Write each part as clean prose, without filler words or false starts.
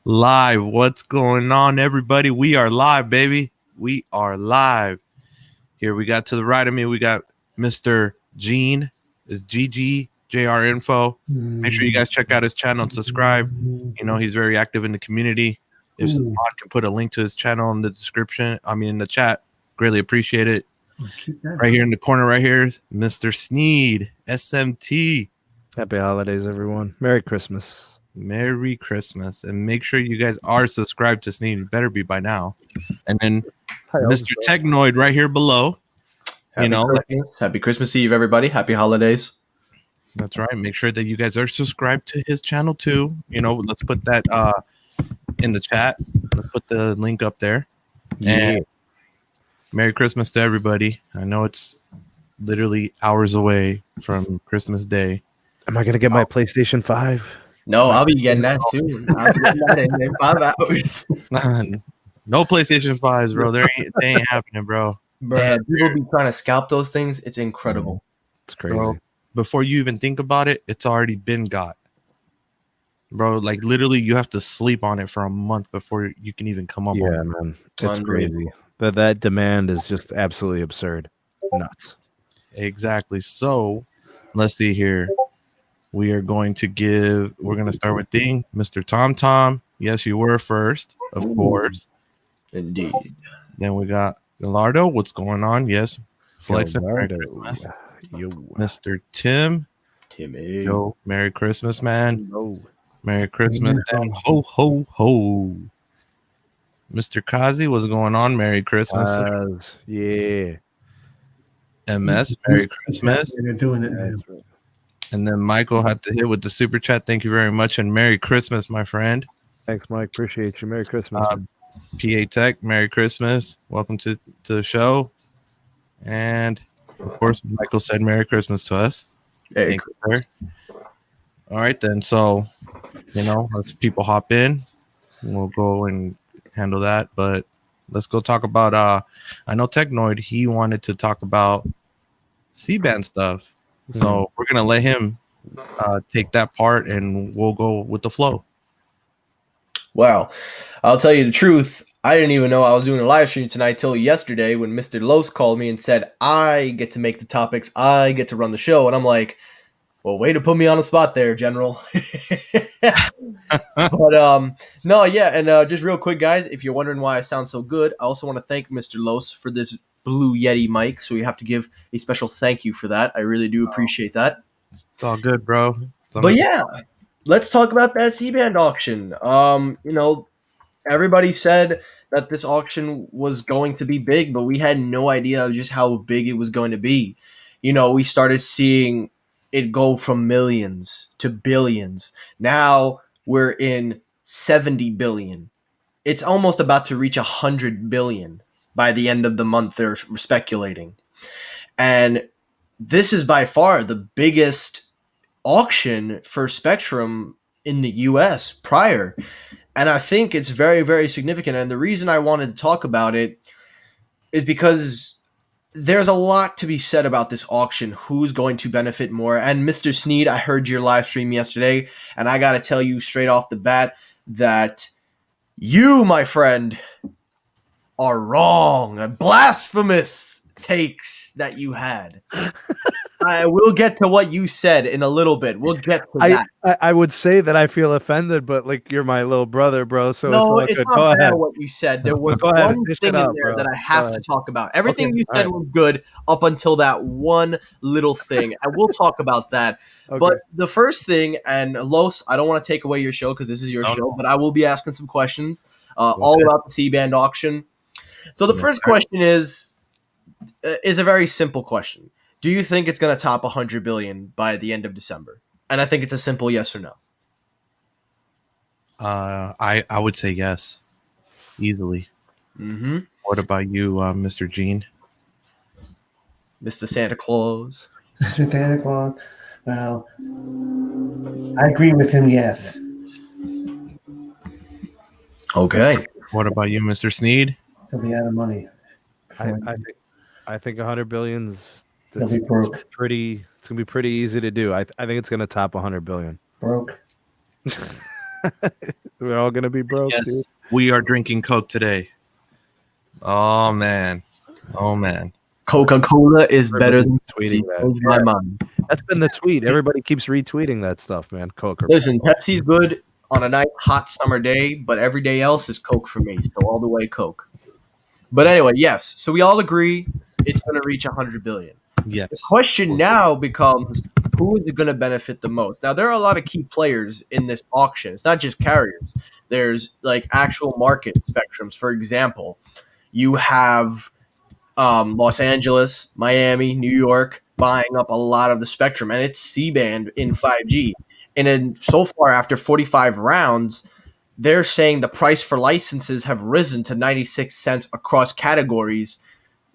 Live. What's going on, everybody? We are live, baby. We are live. Here we got to the right of me, we got Mr. Gene. Is GGJR Info. Make sure you guys check out his channel and subscribe. You know, he's very active in the community. If someone can put a link to his channel in the description, in the chat, greatly appreciate it. Right here in the corner, right here, Mr. Sneed, SMT. Happy holidays, everyone. Merry Christmas. Merry Christmas. And make sure you guys are subscribed to Sneed. You better be by now. And then Mr. Technoid right here below. Happy Christmas Eve, everybody. Happy holidays. That's right. Make sure that you guys are subscribed to his channel too. Let's put that in the chat. Let's put the link up there. Yeah. And Merry Christmas to everybody. I know it's literally hours away from Christmas Day. Am I going to get my PlayStation 5? No, I'll be getting that soon. I'll be getting that in 5 hours. No PlayStation 5s, bro. They ain't happening, bro. Bro, people be trying to scalp those things. It's incredible. It's crazy. Bro, before you even think about it, it's already been got. Bro, like literally you have to sleep on it for a month before you can even come up on it. Yeah, man. It's crazy. That demand is just absolutely absurd. Nuts. Exactly. So let's see here. We're going to start with Ding, Mr. Tom. Yes, you were first, of course. Indeed. Then we got Gallardo. What's going on? Yes. Flexing. Mr. Tim. Timmy. Yo, Merry Christmas, man. No. Merry Christmas. And ho, ho, ho. Mr. Kazi, what's going on? Merry Christmas. Yeah. MS, Merry Christmas. They're doing it now. And then Michael had to hit with the super chat. Thank you very much. And Merry Christmas, my friend. Thanks, Mike. Appreciate you. Merry Christmas. PA Tech, Merry Christmas. Welcome to the show. And of course, Michael said Merry Christmas to us. Hey. Thank you, sir. All right, then. So, as people hop in, we'll go and handle that. But let's go talk about, I know Technoid, he wanted to talk about C-band stuff. So we're going to let him take that part and we'll go with the flow. Well, I'll tell you the truth. I didn't even know I was doing a live stream tonight till yesterday when Mr. Los called me and said, I get to make the topics. I get to run the show. And I'm like, well, way to put me on the spot there, General. But no, yeah. And just real quick, guys, if you're wondering why I sound so good, I also want to thank Mr. Los for this Blue Yeti mic, so we have to give a special thank you for that. I really do appreciate that. It's all good, bro. But yeah, let's talk about that C-band auction. Everybody said that this auction was going to be big, but we had no idea just how big it was going to be. We started seeing it go from millions to billions. Now we're in 70 billion. It's almost about to reach 100 billion. By the end of the month, they're speculating. And this is by far the biggest auction for Spectrum in the U.S. prior. And I think it's very, very significant. And the reason I wanted to talk about it is because there's a lot to be said about this auction. Who's going to benefit more? And Mr. Sneed, I heard your live stream yesterday, and I got to tell you straight off the bat that you, my friend, are wrong. Blasphemous takes that you had. I will get to what you said in a little bit. We'll get to that. I would say that I feel offended, but you're my little brother, bro. So no, it's not go bad ahead. what you said. There was one thing in there that I have to talk about. Everything you said was good up until that one little thing. I will talk about that. Okay. But the first thing, and Los, I don't want to take away your show because this is your show, but I will be asking some questions all about the C-band auction. So the first question is a very simple question. Do you think it's going to top 100 billion by the end of December? And I think it's a simple yes or no. I would say yes, easily. Mm-hmm. What about you, Mr. Gene? Mr. Santa Claus. Mr. Santa Claus. Well, I agree with him. Yes. Okay. What about you, Mr. Sneed? He'll be out of money. I think 100 billion's He'll be broke. It's gonna be pretty easy to do. I think it's gonna top 100 billion. Broke. We're all gonna be broke, Yes, dude. we are drinking Coke today. Oh man. Coca-Cola is better Everybody's than tweeting Pepsi. that. Change my mind. That's been the tweet. Everybody keeps retweeting that stuff, man. Coke or Listen, Pepsi's good on a nice hot summer day, but every day else is Coke for me. So all the way Coke. But anyway, yes. So we all agree it's going to reach 100 billion. Yes. The question now becomes, who is it going to benefit the most? Now, there are a lot of key players in this auction. It's not just carriers. There's like actual market spectrums. For example, you have Los Angeles, Miami, New York buying up a lot of the spectrum, and it's C-band in 5G. And then so far, after 45 rounds, they're saying the price for licenses have risen to 96 cents across categories,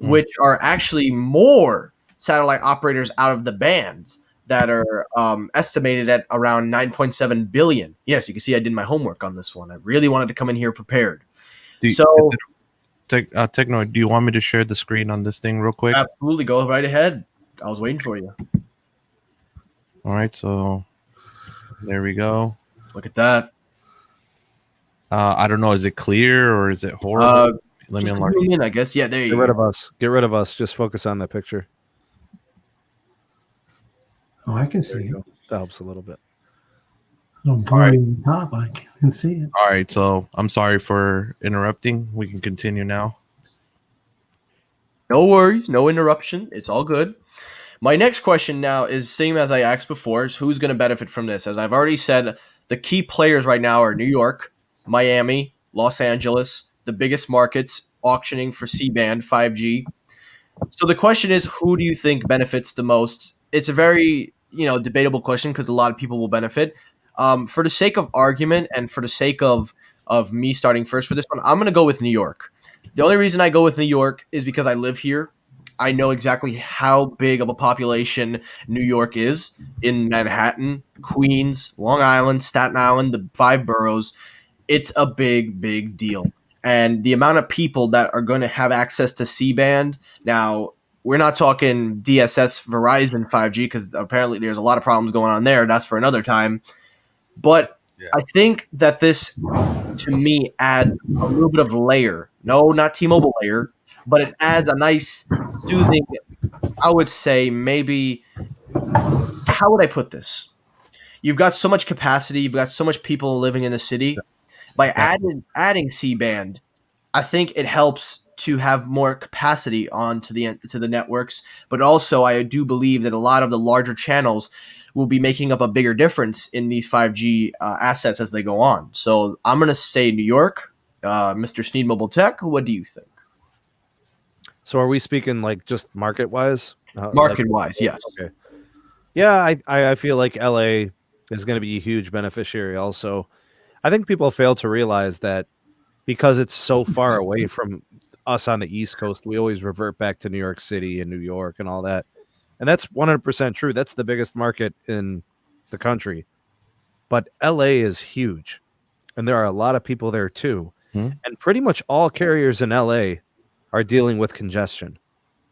which are actually more satellite operators out of the bands that are estimated at around 9.7 billion. Yes, you can see I did my homework on this one. I really wanted to come in here prepared. So Techno, do you want me to share the screen on this thing real quick? absolutely, go right ahead. I was waiting for you. All right, so there we go. Look at that. I don't know, is it clear or is it horrible? Let me Just unlock. zoom in, I guess. Yeah, there you Get rid go. of us. Get rid of us. Just focus on that picture. Oh, I can There see you it. go. That helps a little bit. A little blurry on top. I can see it. All right, so I'm sorry for interrupting. We can continue now. No worries, no interruption. It's all good. My next question now is same as I asked before: is who's going to benefit from this? As I've already said, the key players right now are New York, Miami, Los Angeles, the biggest markets auctioning for C-band 5G. So the question is, who do you think benefits the most? It's a very debatable question because a lot of people will benefit. For the sake of argument and for the sake of me starting first for this one, I'm going to go with New York. The only reason I go with New York is because I live here. I know exactly how big of a population New York is in Manhattan, Queens, Long Island, Staten Island, the five boroughs. It's a big, big deal. And the amount of people that are going to have access to C-band now, we're not talking DSS Verizon 5G because apparently there's a lot of problems going on there. That's for another time. But I think that this, to me, adds a little bit of layer. No, not T-Mobile layer, but it adds a nice, soothing, I would say maybe, how would I put this? You've got so much capacity. You've got so much people living in the city. By adding C-band, I think it helps to have more capacity onto the networks, but also I do believe that a lot of the larger channels will be making up a bigger difference in these 5G assets as they go on. So I'm going to say New York, Mr. Sneed Mobile Tech. What do you think? So are we speaking like just market wise? Market wise, yes. Okay. Yeah, I feel like LA is going to be a huge beneficiary also. I think people fail to realize that because it's so far away from us on the East Coast, we always revert back to New York City and New York and all that. And that's 100% true. That's the biggest market in the country. But LA is huge. And there are a lot of people there too. And pretty much all carriers in LA are dealing with congestion.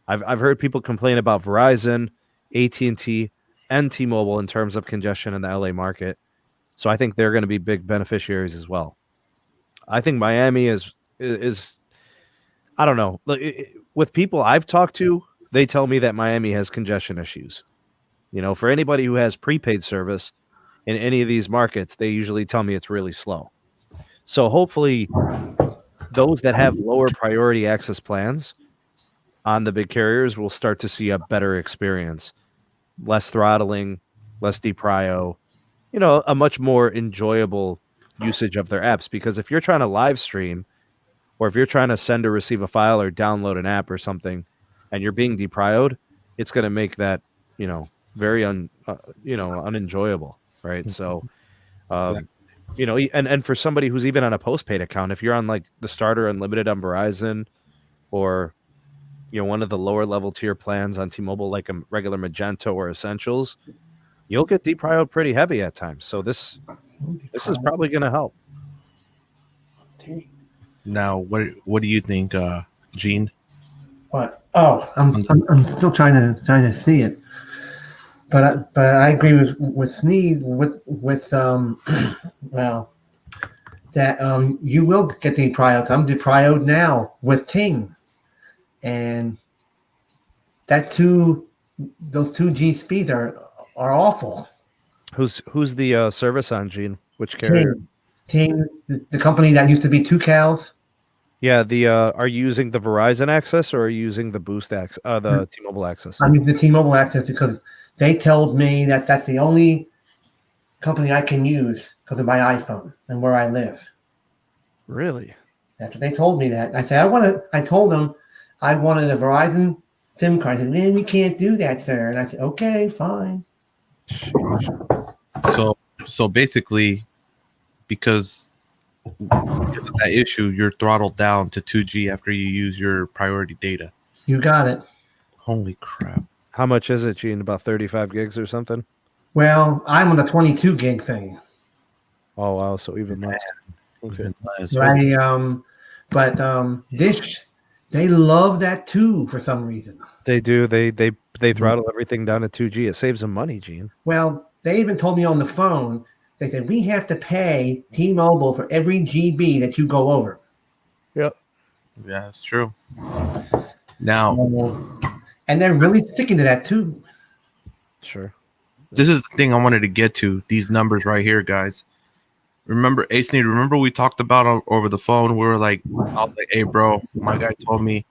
I've heard people complain about Verizon, AT&T, and T-Mobile in terms of congestion in the LA market. So I think they're going to be big beneficiaries as well. I think Miami is I don't know. With people I've talked to, they tell me that Miami has congestion issues. You know, for anybody who has prepaid service in any of these markets, they usually tell me it's really slow. So hopefully those that have lower priority access plans on the big carriers will start to see a better experience. Less throttling, less deprio, a much more enjoyable usage of their apps. Because if you're trying to live stream or if you're trying to send or receive a file or download an app or something and you're being deprioed, it's going to make that, very unenjoyable. Right. So, and for somebody who's even on a postpaid account, if you're on like the starter unlimited on Verizon or, one of the lower level tier plans on T-Mobile, like a regular Magento or Essentials, you'll get deprioed pretty heavy at times. So this is probably going to help. Now, what do you think, Gene? What? Oh, I'm still trying to see it. But I agree with Sneed with well, that you will get the Prio. I'm Prio now with Ting, and those 2G speeds are awful. Who's the service on, Gene? Which carrier? Ting, the company that used to be Two Cows. Yeah, the are you using the Verizon access or are you using the Boost access, the T-Mobile access? I'm using the T-Mobile access because they told me that that's the only company I can use because of my iPhone and where I live. Really? That's what they told me. That I said I told them I wanted a Verizon SIM card. I said, man, we can't do that, sir. And I said, okay, fine. So basically, because of that issue, you're throttled down to 2G after you use your priority data. You got it. Holy crap! How much is it, Gene? About 35 gigs or something? Well, I'm on the 22 gig thing. Oh wow, so even less. Okay. Even less. So but Dish, they love that too for some reason. They do. They throttle everything down to 2G. It saves them money, Gene. Well, they even told me on the phone. They said we have to pay T-Mobile for every GB that you go over. Yep. Yeah, that's true. Now, and they're really sticking to that too. Sure. This is the thing I wanted to get to. These numbers right here, guys. Remember, Ace Need, remember we talked about over the phone? We were like, I was like, hey, bro, my guy told me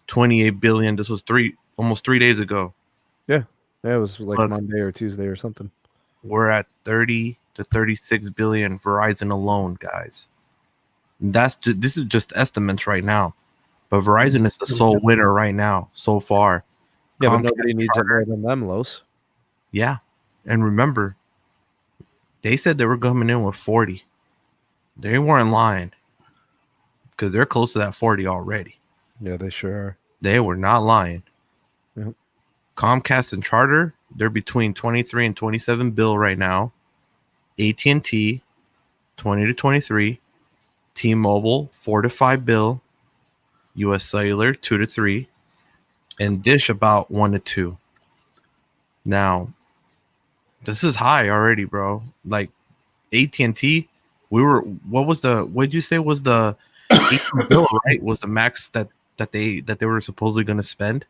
28 billion. This was almost 3 days ago. Yeah. Yeah, it was like Monday or Tuesday or something. We're at 30 to 36 billion Verizon alone, guys. This is just estimates right now. But Verizon is the sole winner right now, so far. Yeah, but nobody needs it more than them, Los. Yeah. And remember, they said they were coming in with 40. They weren't lying because they're close to that 40 already. Yeah, they sure are. They were not lying. Yep. Comcast and Charter, they're between 23 and 27 bill right now. AT&T, 20 to 23. T-Mobile, 4 to 5 bill. US Cellular, 2 to 3. And Dish, about 1 to 2. Now, this is high already, bro. Like AT&T, what did you say was the 18 bill, right? Was the max that they were supposedly going to spend?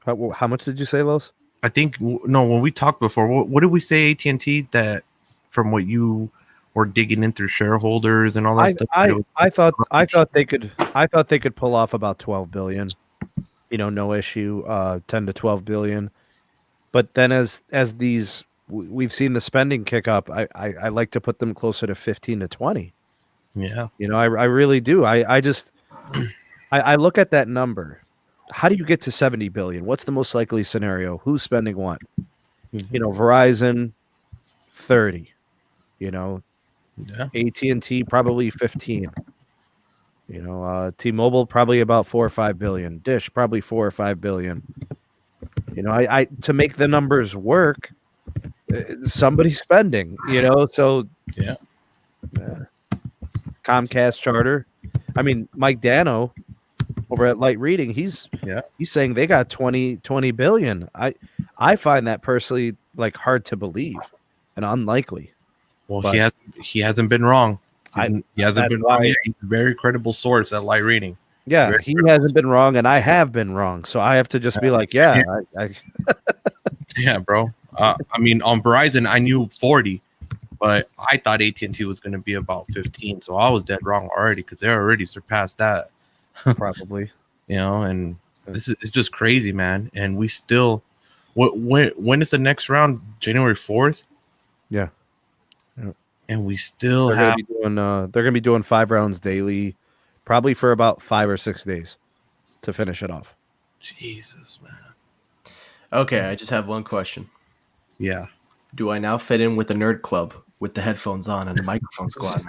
How much did you say, Los? I think no. When we talked before, what did we say? AT&T, that from what you were digging in through shareholders and all that stuff. I thought they could pull off about 12 billion. No issue. 10 to 12 billion. But then as we've seen the spending kick up, I like to put them closer to 15 to 20. Yeah. I really do. I just I look at that number. How do you get to 70 billion? What's the most likely scenario? Who's spending what? Verizon 30. Yeah. AT&T probably 15. T-Mobile probably about 4 or 5 billion. Dish probably 4 or 5 billion. I to make the numbers work, somebody's spending. So yeah. Comcast, Charter. I mean, Mike Dano over at Light Reading, he's saying they got 20 billion. I find that personally like hard to believe and unlikely. Well, he hasn't been wrong. He hasn't been wrong. He's a very credible source at Light Reading. Yeah, he hasn't been wrong, and I have been wrong. So I have to just be like, yeah. Yeah, bro. I mean, on Verizon, I knew 40, but I thought AT&T was going to be about 15. So I was dead wrong already because they already surpassed that. Probably. And it's just crazy, man. And we still, when is the next round? January 4th? Yeah. And we still they're gonna be doing 5 rounds daily, probably for about 5 or 6 days to finish it off. Jesus, man. Okay, I just have one question. Yeah. Do I now fit in with the nerd club with the headphones on and the microphone squad?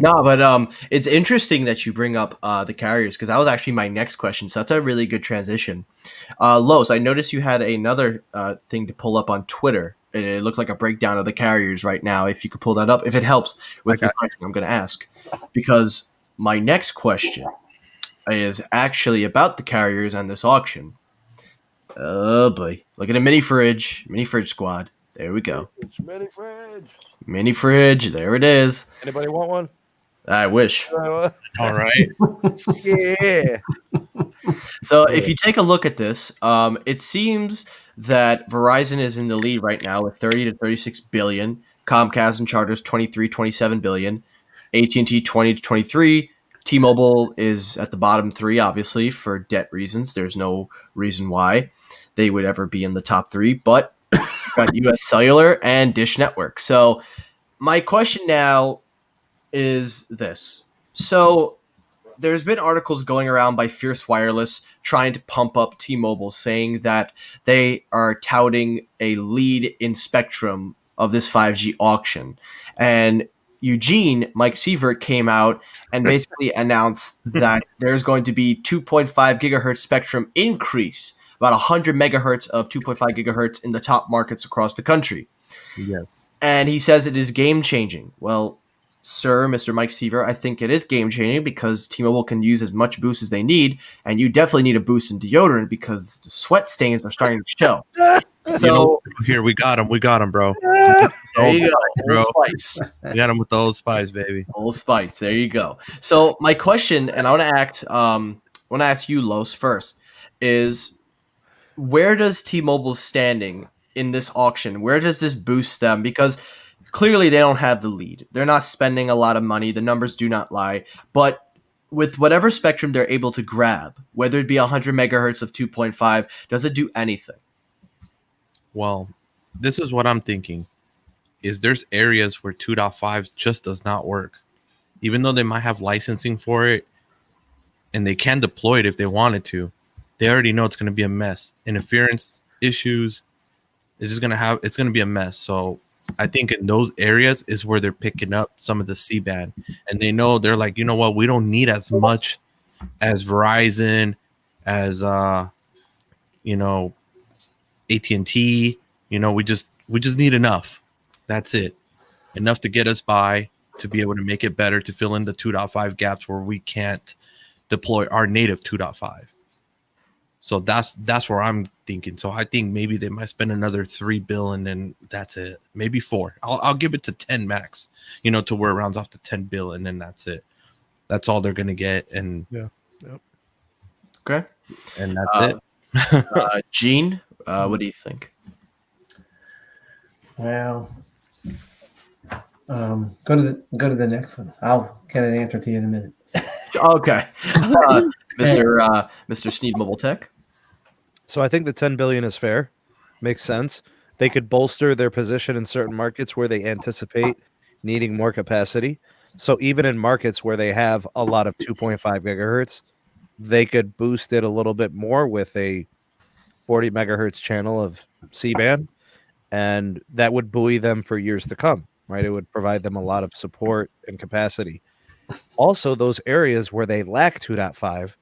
No, but it's interesting that you bring up the carriers because that was actually my next question. So that's a really good transition. Los, I noticed you had another thing to pull up on Twitter. It looked like a breakdown of the carriers right now. If you could pull that up, if it helps with the question I'm going to ask, because my next question is actually about the carriers and this auction. Oh boy! Look at a mini fridge squad. There we go. Mini fridge. Mini fridge. There it is. Anybody want one? I wish. All right. Yeah. So if you take a look at this, it seems that Verizon is in the lead right now with 30 to 36 billion. Comcast and Charter's 23, 27 billion. AT&T 20 to 23. T-Mobile is at the bottom three, obviously, for debt reasons. There's no reason why they would ever be in the top three. But you've got US Cellular and Dish Network. So my question now is this. So there's been articles going around by Fierce Wireless trying to pump up T-Mobile, saying that they are touting a lead in spectrum of this 5G auction. And Mike Sievert, came out and basically announced that there's going to be 2.5 gigahertz spectrum increase, about 100 megahertz of 2.5 gigahertz in the top markets across the country. Yes. And he says it is game changing. Well, sir, Mr. Mike Seaver, I think it is game changing because T-Mobile can use as much boost as they need, and you definitely need a boost in deodorant because the sweat stains are starting to show. So here we got him, bro. there you go, Bro. Old Spice, We got him with the Old Spice, baby. Old Spice. There you go. So my question, and I want to ask you, Los, first, is where does T-Mobile's standing in this auction? Where does this boost them? Because clearly they don't have the lead. They're not spending a lot of money. The numbers do not lie. But with whatever spectrum they're able to grab, whether it be 100 megahertz of 2.5, does it do anything? Well, this is what I'm thinking. Is there's areas where 2.5 just does not work. Even though they might have licensing for it and they can deploy it if they wanted to, they already know it's going to be a mess. Interference issues, it's going to be a mess. So I think in those areas is where they're picking up some of the C-band. And they know, they're like, you know what, we don't need as much as Verizon, as AT&T. We just need enough. That's it. Enough to get us by, to be able to make it better, to fill in the 2.5 gaps where we can't deploy our native 2.5. So that's where I'm thinking. So I think maybe they might spend another $3 billion, and then that's it. Maybe 4. I'll give it to 10 max. To where it rounds off to 10 billion, and then that's it. That's all they're gonna get, and Yeah. Yep. Okay. And that's it. Gene, what do you think? Well, go to the next one. I'll get an answer to you in a minute. Okay, Mr. Sneed Mobile Tech. So I think the 10 billion is fair. Makes sense. They could bolster their position in certain markets where they anticipate needing more capacity. So even in markets where they have a lot of 2.5 gigahertz, they could boost it a little bit more with a 40 megahertz channel of C-band, and that would buoy them for years to come, right? It would provide them a lot of support and capacity. Also, those areas where they lack 2.5,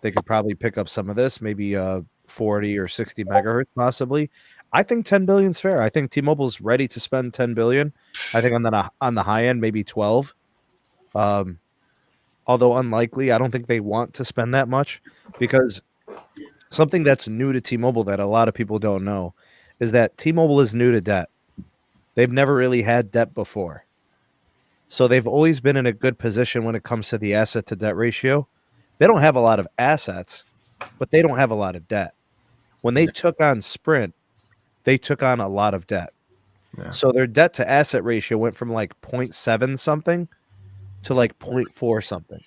they could probably pick up some of this, maybe 40 or 60 megahertz possibly. I think 10 billion is fair. I think T-Mobile's ready to spend 10 billion. I think on the high end, maybe 12. Although unlikely, I don't think they want to spend that much, because something that's new to T-Mobile that a lot of people don't know is that T-Mobile is new to debt. They've never really had debt before. So they've always been in a good position when it comes to the asset to debt ratio. They don't have a lot of assets, but they don't have a lot of debt. When they took on Sprint, they took on a lot of debt. Yeah. So their debt to asset ratio went from like 0.7 something to like 0.4 something.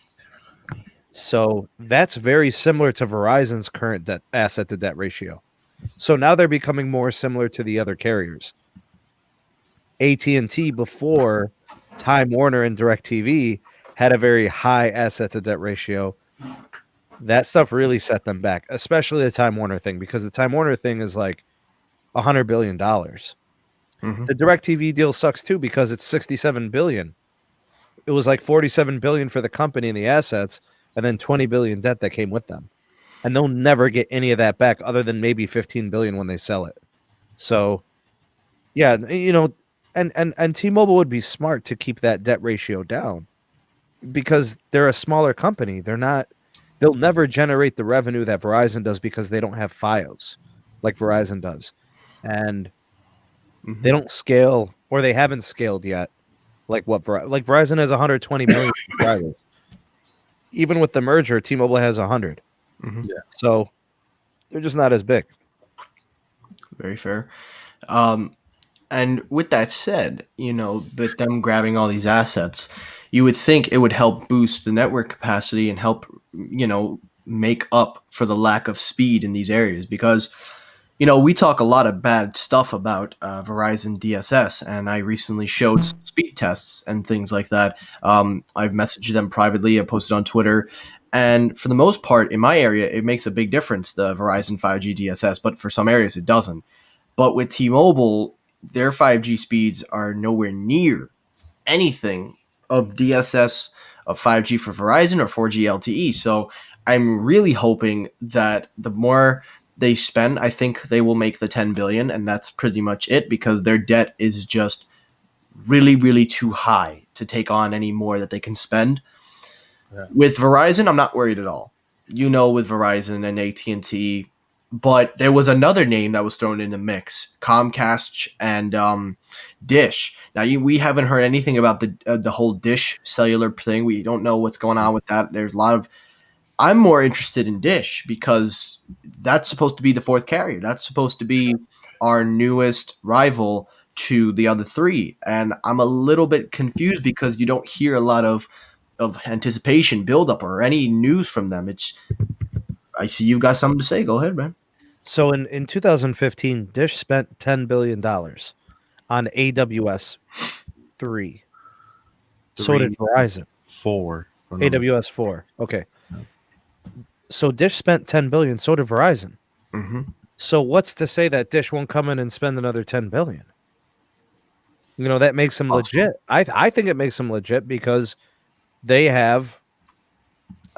So that's very similar to Verizon's current asset to debt ratio. So now they're becoming more similar to the other carriers. AT&T before Time Warner and DirecTV had a very high asset to debt ratio. That stuff really set them back, especially the Time Warner thing, because the Time Warner thing is like $100 billion. Mm-hmm. The DirecTV deal sucks too because it's $67 billion. It was like $47 billion for the company and the assets, and then $20 billion debt that came with them. And they'll never get any of that back other than maybe $15 billion when they sell it. So, yeah, and T-Mobile would be smart to keep that debt ratio down because they're a smaller company. They'll never generate the revenue that Verizon does because they don't have FiOS like Verizon does. And They don't scale, or they haven't scaled yet. Like what? Like Verizon has 120 million subscribers. Even with the merger, T-Mobile has 100. Mhm. Yeah. So they're just not as big. Very fair. And with that said, with them grabbing all these assets, you would think it would help boost the network capacity and help, make up for the lack of speed in these areas. Because, we talk a lot of bad stuff about Verizon DSS, and I recently showed some speed tests and things like that. I've messaged them privately, I posted on Twitter. And for the most part, in my area, it makes a big difference, the Verizon 5G DSS, but for some areas, it doesn't. But with T-Mobile, their 5G speeds are nowhere near anything of DSS of 5G for Verizon or 4G LTE. So I'm really hoping that the more they spend, I think they will make the 10 billion, and that's pretty much it, because their debt is just really, really too high to take on any more that they can spend. Yeah. With Verizon, I'm not worried at all. With Verizon and AT&T, but there was another name that was thrown in the mix: Comcast and Dish. Now, we haven't heard anything about the whole Dish cellular thing. We don't know what's going on with that. There's a lot of. I'm more interested in Dish because that's supposed to be the fourth carrier. That's supposed to be our newest rival to the other three, and I'm a little bit confused because you don't hear a lot of anticipation buildup or any news from them. I see you've got something to say. Go ahead, man. So in 2015, Dish spent $10 billion on AWS 3. So did Verizon. 4. AWS 4. Okay. So Dish spent 10 billion, so did Verizon. Mm-hmm. So what's to say that Dish won't come in and spend another 10 billion? That makes them legit. I think it makes them legit because they have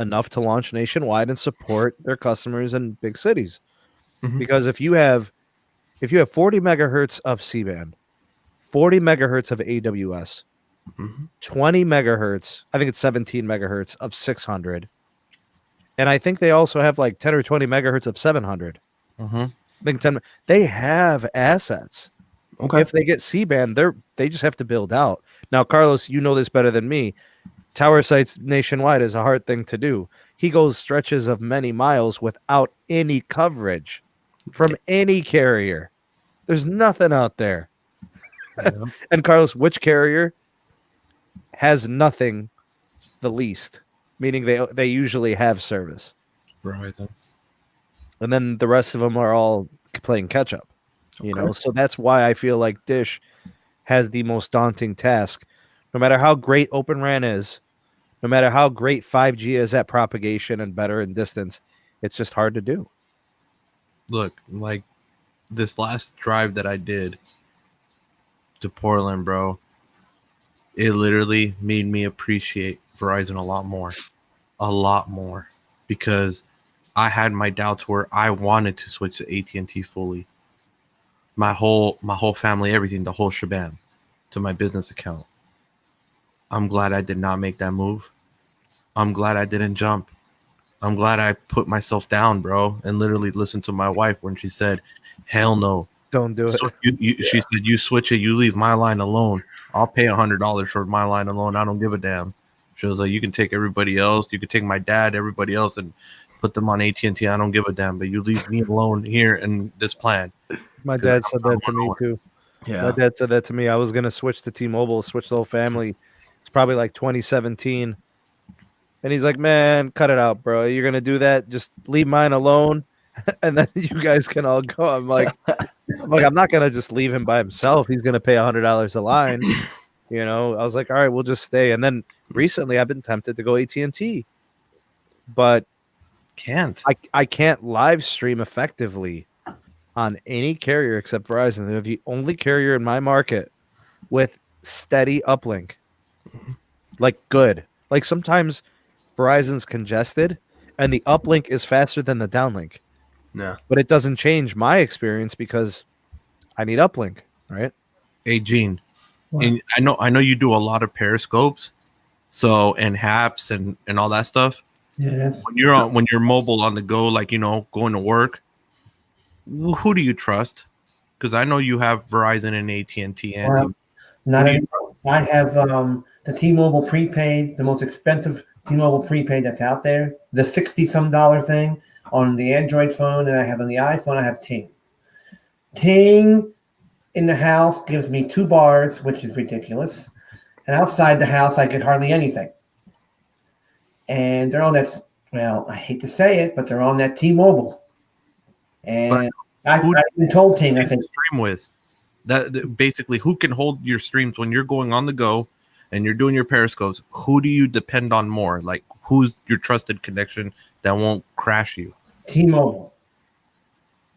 enough to launch nationwide and support their customers in big cities. Mhm. Because if you have 40 megahertz of C-band, 40 megahertz of AWS, Mhm. 20 megahertz, I think it's 17 megahertz of 600, and I think they also have like 10 or 20 megahertz of 700. Mm-hmm. I think 10. They have assets. Okay. If they get C-band, they just have to build out. Now, Carlos, you know this better than me. Tower sites nationwide is a hard thing to do. He goes stretches of many miles without any coverage from any carrier. There's nothing out there. Yeah. And Carlos, which carrier has nothing the least? Meaning they usually have service. Verizon. And then the rest of them are all playing catch up. Okay. So that's why I feel like Dish has the most daunting task. No matter how great Open RAN is, no matter how great 5G is at propagation and better in distance, it's just hard to do. Look, like this last drive that I did to Portland, bro, it literally made me appreciate Verizon a lot more, because I had my doubts where I wanted to switch to AT&T fully. My whole family, everything, the whole shebang, to my business account. I'm glad I did not make that move. I'm glad I didn't jump. I'm glad I put myself down, bro, and literally listened to my wife when she said, "Hell no, Don't do it. So she said, "You switch it. You leave my line alone. I'll pay $100 for my line alone. I don't give a damn." She was like, "You can take everybody else. You can take my dad, everybody else, and put them on AT&T. I don't give a damn. But you leave me alone here in this plan." My 'Cause dad said that to me too. My Yeah. dad said that to me. I was gonna switch to T-Mobile, switch the whole family. It's probably like 2017. And he's like, "Man, cut it out, bro. You're gonna do that? Just leave mine alone, and then you guys can all go." I'm not gonna just leave him by himself. He's gonna pay $100 a line. I was like, all right, we'll just stay. And then recently, I've been tempted to go AT&T, but Can't. I can't live stream effectively on any carrier except Verizon. They're the only carrier in my market with steady uplink, like good. Like sometimes Verizon's congested, and the uplink is faster than the downlink. No. But it doesn't change my experience because I need uplink, right? Hey, Gene, What? and I know you do a lot of periscopes, so and haps and all that stuff. Yes. When you're mobile on the go, like going to work, who do you trust? Because I know you have Verizon and AT&T and Well, not do you- anymore. I have the T-Mobile prepaid, the most expensive T-Mobile prepaid that's out there, the $60-some thing on the Android phone, and I have on the iPhone. I have Ting. Ting in the house gives me 2 bars, which is ridiculous, and outside the house I get hardly anything. And they're on that. Well, I hate to say it, but they're on that T-Mobile. And I've been told Ting, I think, stream with that basically who can hold your streams when you're going on the go and you're doing your periscopes. Who do you depend on more? Like, who's your trusted connection that won't crash you? T-Mobile.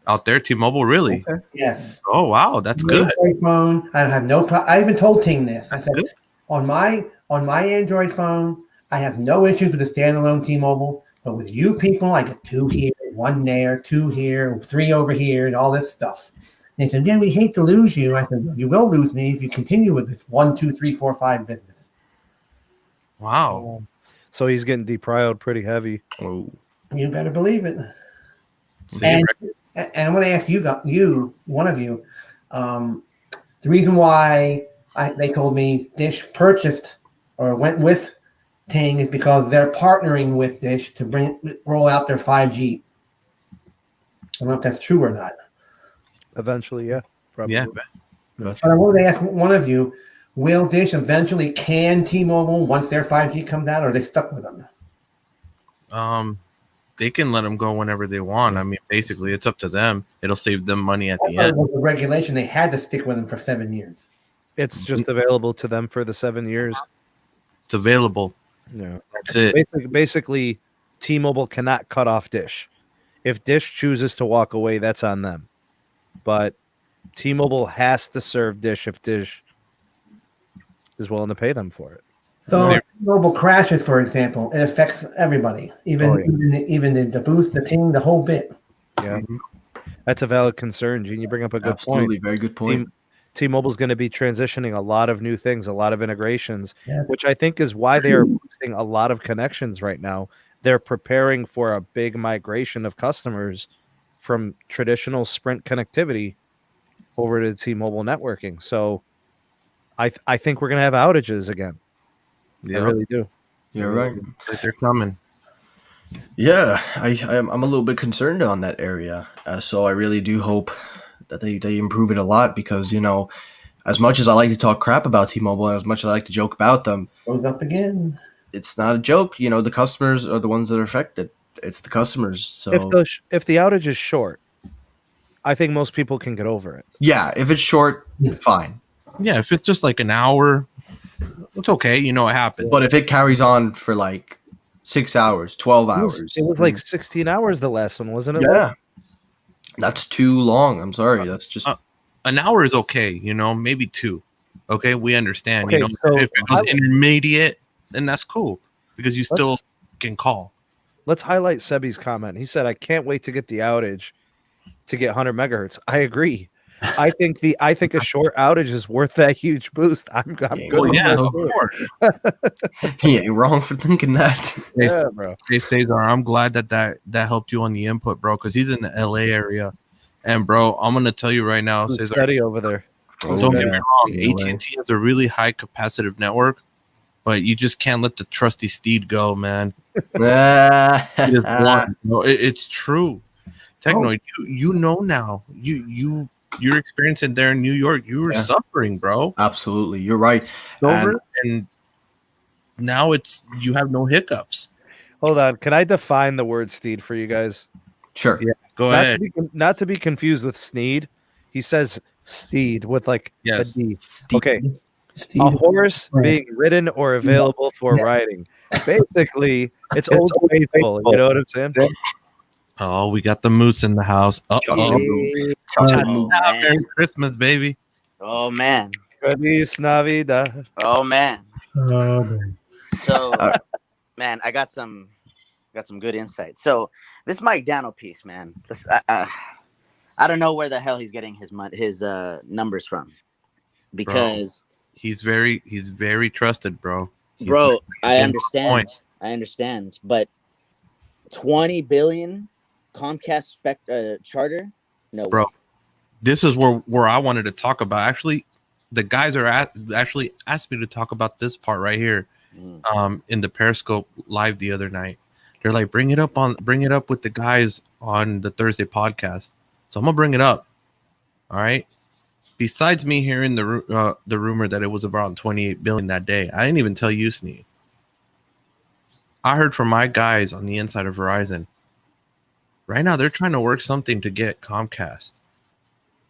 Out there, T-Mobile, really? Okay. Yes. Oh wow, that's good. Android phone. I have no problem. I even told Ting this. I said, Good. on my Android phone, I have no issues with the standalone T-Mobile, but with you people, I get 2 here, 1 there, 2 here, 3 over here, and all this stuff. And they said, "Yeah, we hate to lose you." I said, "Well, you will lose me if you continue with this 1, 2, 3, 4, 5 business." Wow. So he's getting deprioed pretty heavy. Oh. You better believe it. See, And I'm going to ask you, one of you, the reason why they told me Dish purchased or went with Ting is because they're partnering with Dish to roll out their 5G. I don't know if that's true or not. Eventually, yeah. Probably. yeah. But I wanted to ask one of you, will Dish eventually can T-Mobile once their 5G comes out, or are they stuck with them? They can let them go whenever they want. I mean, basically, it's up to them. It'll save them money at I the thought it end. was a regulation. They had to stick with them for 7 years. It's just available to them for the 7 years. It's available. Yeah. That's it. Basically, T-Mobile cannot cut off Dish. If Dish chooses to walk away, that's on them. But T-Mobile has to serve Dish if Dish is willing to pay them for it. So if T-Mobile crashes, for example, it affects everybody, even the boost, the Ting, the whole bit. Yeah, that's a valid concern, Gene. You bring up a good Absolutely, point. very good point. T-Mobile's going to be transitioning a lot of new things, a lot of integrations, which I think is why they are boosting a lot of connections right now. They're preparing for a big migration of customers from traditional Sprint connectivity over to T-Mobile networking. So I think we're going to have outages again. Yeah, I really do. You're right. They're coming. Yeah, I'm a little bit concerned on that area. So I really do hope that they improve it a lot because, as much as I like to talk crap about T-Mobile and as much as I like to joke about them, Goes up again. it's not a joke. The customers are the ones that are affected. It's the customers. So If the outage is short, I think most people can get over it. yeah, if it's short, fine. Yeah, if it's just like an hour, it's okay. It happens. But if it carries on for like 6 hours, 12 hours, It was like 16 hours the last one, wasn't it? yeah, that's too long. I'm sorry. That's just an hour is okay. Maybe 2. Okay, we understand. Okay, so if it was intermediate, then that's cool because you still can call. Let's highlight Sebi's comment. He said, "I can't wait to get the outage to get 100 megahertz." I agree. I think a short outage is worth that huge boost. I'm good. Well, yeah, of course. he ain't wrong for thinking that. Yeah, bro. Hey, Cesar, I'm glad that helped you on the input, bro, because he's in the LA area. And, bro, I'm going to tell you right now, Cesar. Steady over there. Don't get me wrong. AT&T has a really high capacitive network, but you just can't let the trusty steed go, man. It's true. Techno, you know now. You're experiencing there in New York. You were suffering, bro. Absolutely. You're right. And now you have no hiccups. Hold on. Can I define the word steed for you guys? Sure. Yeah, go ahead. Not to be confused with Sneed. He says steed with a D. Steed. Okay. A horse being ridden or available for riding. Basically, it's Old Faithful. You know what I'm saying? Oh, we got the moose in the house. Merry Christmas, baby. Oh man. Feliz Navidad. Oh man. man. So, man, I got some good insight. So this Mike Dano piece, man. I don't know where the hell he's getting his numbers from, because he's very trusted, bro. I understand, but 20 billion Comcast charter, no, bro. this is where I wanted to talk about. Actually, the guys actually asked me to talk about this part right here, in the Periscope live the other night. They're like, bring it up with the guys on the Thursday podcast. So I'm gonna bring it up. All right. Besides me hearing the rumor that it was around 28 billion that day, I didn't even tell you, Sneak. I heard from my guys on the inside of Verizon. Right now, they're trying to work something to get Comcast.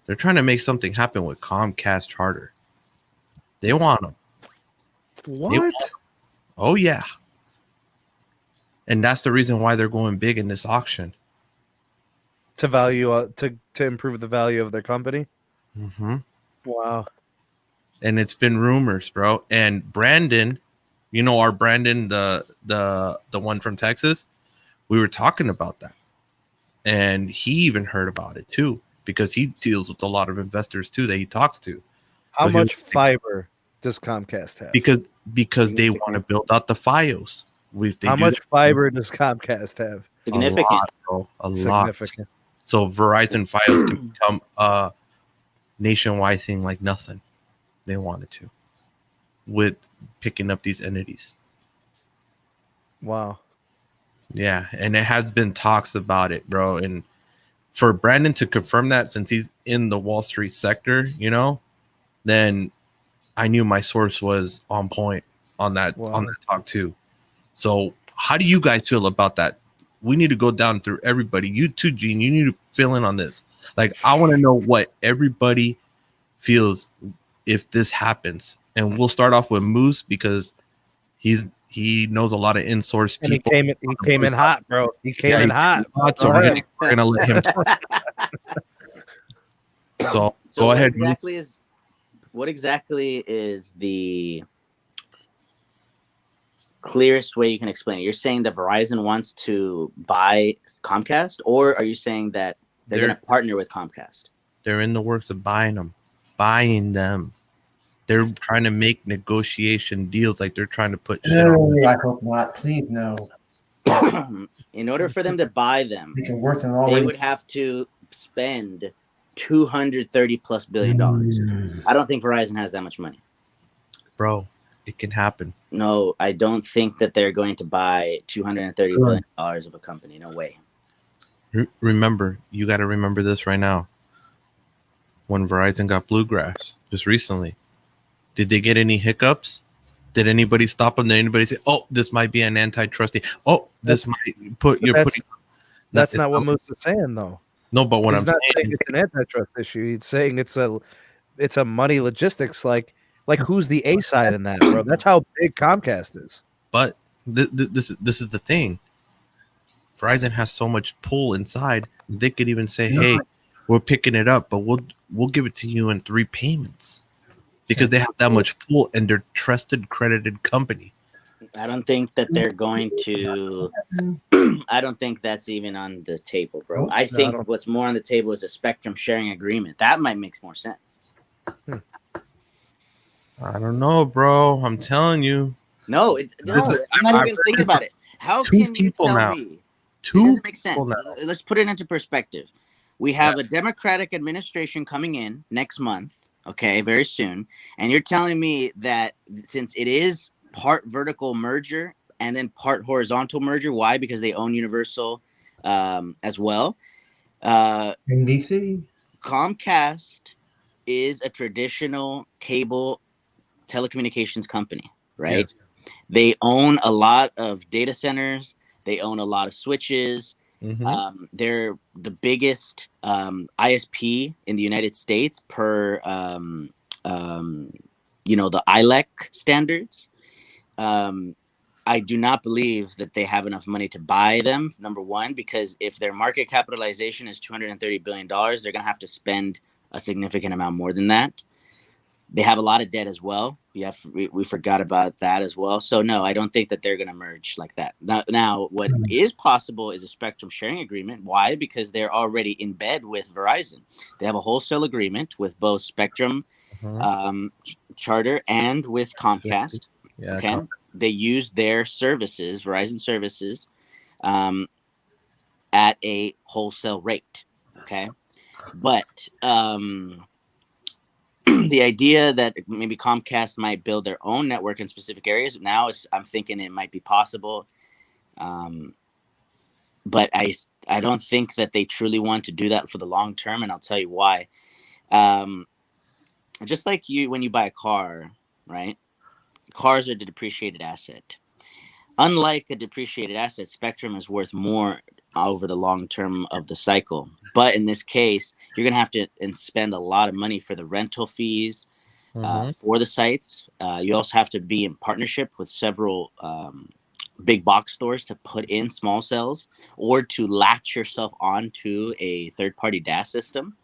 They're trying to make something happen with Comcast Charter. They want them. What? Oh yeah. And that's the reason why they're going big in this auction. To improve the value of their company. Mm-hmm. Wow. And it's been rumors, bro. And Brandon, our Brandon, the one from Texas, we were talking about that. And he even heard about it too, because he deals with a lot of investors too that he talks to. How much fiber does Comcast have? Because they want to build out the FiOS. How much fiber does Comcast have? Significant. A lot, bro. A lot. Significant. So Verizon FiOS can become a nationwide thing like nothing. They wanted to, with picking up these entities. Wow. Yeah, and it has been talks about it, bro. And for Brandon to confirm that, since he's in the Wall Street sector, then I knew my source was on point on that talk too. So how do you guys feel about that? We need to go down through everybody. You too, Gene. You need to fill in on this. Like, I want to know what everybody feels if this happens. And we'll start off with Moose, because he knows a lot of in-source people. And he came in hot, bro. He came in hot. So we're gonna let him talk. So go ahead. What exactly is the clearest way you can explain it? You're saying that Verizon wants to buy Comcast, or are you saying that they're going to partner with Comcast? They're in the works of buying them. They're trying to make negotiation deals, like they're trying to put shit on. I hope not. Please, no. In order for them to buy them, they would have to spend $230+ billion. I don't think Verizon has that much money. Bro, it can happen. No, I don't think that they're going to buy $230 billion of a company. No way. Remember, you got to remember this right now. When Verizon got Bluegrass just recently, did they get any hiccups? Did anybody stop them? Did anybody say, "Oh, this might be an antitrust thing"? Oh, this might put you're putting. That's not what Moose is saying, though. No, but what He's I'm not saying, it's an antitrust issue. He's saying it's a money logistics. Like who's the A side in that, bro? That's how big Comcast is. But this is the thing. Verizon has so much pull inside. They could even say, "Hey, we're picking it up, but we'll give it to you in 3 payments," because they have that much pull and they're trusted, credited company. I don't think that they're going to. I don't think that's even on the table, bro. I think what's more on the table is a spectrum sharing agreement. That might make more sense. I don't know, bro. I'm telling you. No, I'm not even thinking about it. How can you tell me? It doesn't make sense. Let's put it into perspective. We have a Democratic administration coming in next month, okay, very soon. And you're telling me that since it is part vertical merger and then part horizontal merger, why? Because they own Universal as well. NBC. Comcast is a traditional cable telecommunications company, right? Yes. They own a lot of data centers. They own a lot of switches. Mm-hmm. They're the biggest ISP in the United States per, the ILEC standards. I do not believe that they have enough money to buy them, number one, because if their market capitalization is $230 billion, they're going to have to spend a significant amount more than that. They have a lot of debt as well. We forgot about that as well. So no, I don't think that they're going to merge like that. Now, what is possible is a spectrum sharing agreement. Why? Because they're already in bed with Verizon. They have a wholesale agreement with both Spectrum, Charter, and with Comcast. Yeah, okay. They use their services, Verizon services, at a wholesale rate. Okay. But the idea that maybe Comcast might build their own network in specific areas now is, I'm thinking it might be possible. But I don't think that they truly want to do that for the long term, and I'll tell you why. Just like when you buy a car, right? Cars are the depreciated asset. Unlike a depreciated asset, spectrum is worth more over the long term of the cycle. But in this case, you're going to have to spend a lot of money for the rental fees for the sites. You also have to be in partnership with several big box stores to put in small cells, or to latch yourself onto a third-party DAS system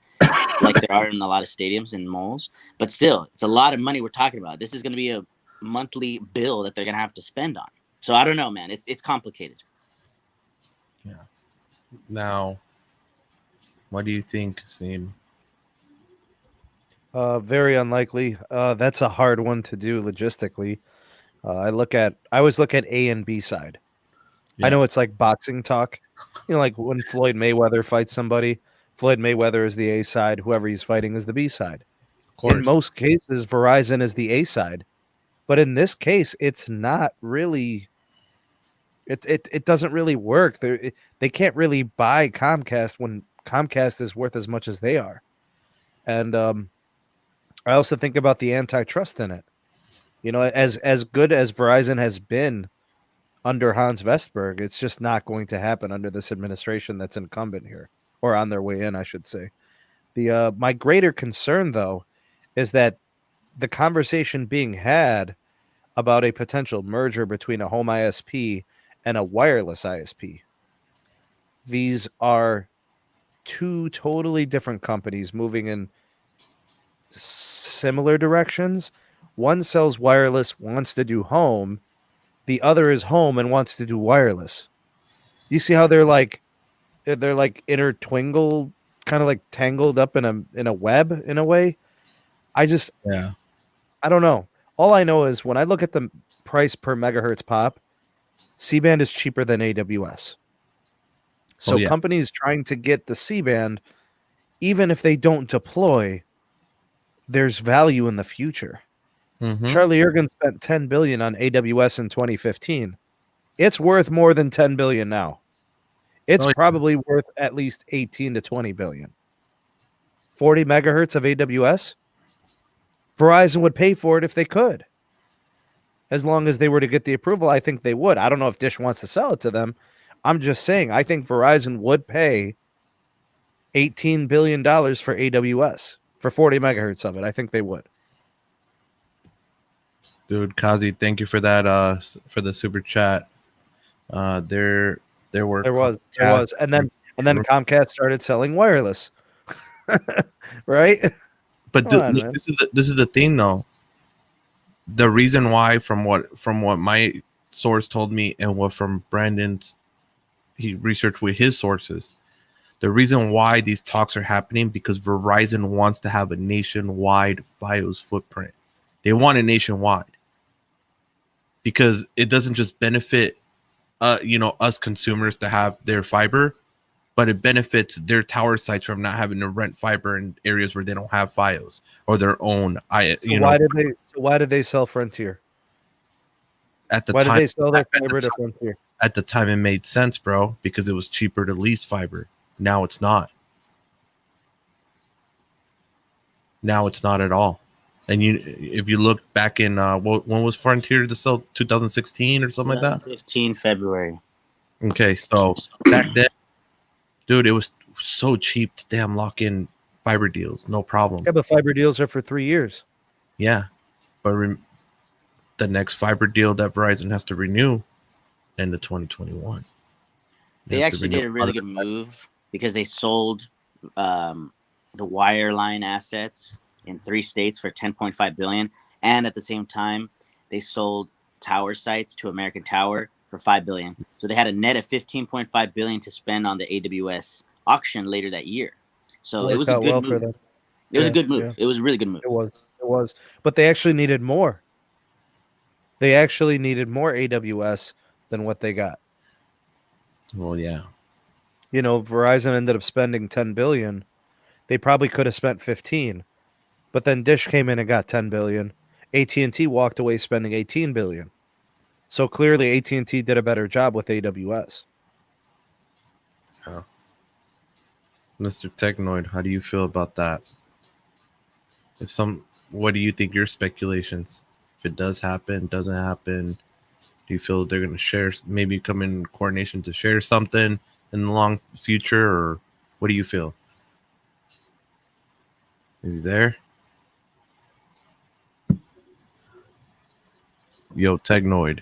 like there are in a lot of stadiums and malls. But still, it's a lot of money we're talking about. This is going to be a monthly bill that they're going to have to spend on. So I don't know, man. It's complicated. Yeah. Now, what do you think, Sim? Very unlikely. That's a hard one to do logistically. I always look at A and B side. Yeah. I know it's like boxing talk. Like when Floyd Mayweather fights somebody, Floyd Mayweather is the A side, whoever he's fighting is the B side. Of course. In most cases, Verizon is the A side. But in this case, it's not really. It doesn't really work. They can't really buy Comcast when Comcast is worth as much as they are. And I also think about the antitrust in it. As good as Verizon has been under Hans Vestberg, it's just not going to happen under this administration that's incumbent here, or on their way in, I should say. My greater concern, though, is that the conversation being had about a potential merger between a home ISP and a wireless ISP. These are two totally different companies moving in similar directions. One sells wireless, wants to do home. The other is home and wants to do wireless. You see how they're like intertwingled, kind of like tangled up in a web in a way. I don't know. All I know is when I look at the price per megahertz pop, C-band is cheaper than AWS. So companies trying to get the C-band, even if they don't deploy, there's value in the future. Charlie Ergen spent $10 billion on AWS in 2015. It's worth more than $10 billion now. It's probably worth at least 18 to 20 billion. 40 megahertz of AWS. Verizon would pay for it if they could. As long as they were to get the approval, I think they would. I don't know if Dish wants to sell it to them. I'm just saying, I think Verizon would pay $18 billion for AWS for 40 megahertz of it. I think they would. Dude, Kazi, thank you for that. For the super chat. There was, and then Comcast started selling wireless, right? But this is the thing, though. The reason why, from what my source told me, and what from Brandon's, he researched with his sources. The reason why these talks are happening because Verizon wants to have a nationwide Fios footprint. They want it nationwide because it doesn't just benefit, us consumers to have their fiber, but it benefits their tower sites from not having to rent fiber in areas where they don't have Fios or their own. Why did they sell Frontier? At the time, did they sell their fiber to Frontier? At the time, it made sense, bro, because it was cheaper to lease fiber. Now it's not. Now it's not at all. And if you look back in when was Frontier to sell? 2016 or something like that. 2015 February. Okay, so back then, dude, it was so cheap to damn lock in fiber deals, no problem. Yeah, but fiber deals are for 3 years. Yeah, but the next fiber deal that Verizon has to renew end of 2021. They actually did a really good move because they sold the wireline assets in 3 states for $10.5 billion, and at the same time, they sold tower sites to American Tower for $5 billion. So they had a net of $15.5 billion to spend on the AWS auction later that year. So it was a good move. It was a good move. Yeah. It was a really good move. It was. But they actually needed more. They actually needed more AWS than what they got. Well, yeah. Verizon ended up spending $10 billion. they probably could have spent 15, but then Dish came in and got 10 billion. AT&T walked away spending 18 billion. So clearly AT&T did a better job with AWS. Mr. Technoid, how do you feel about that? What do you think? Your speculations? If it does happen, doesn't happen, do you feel they're going to share? Maybe come in coordination to share something in the long future, or what do you feel? Is he there? Yo, Technoid.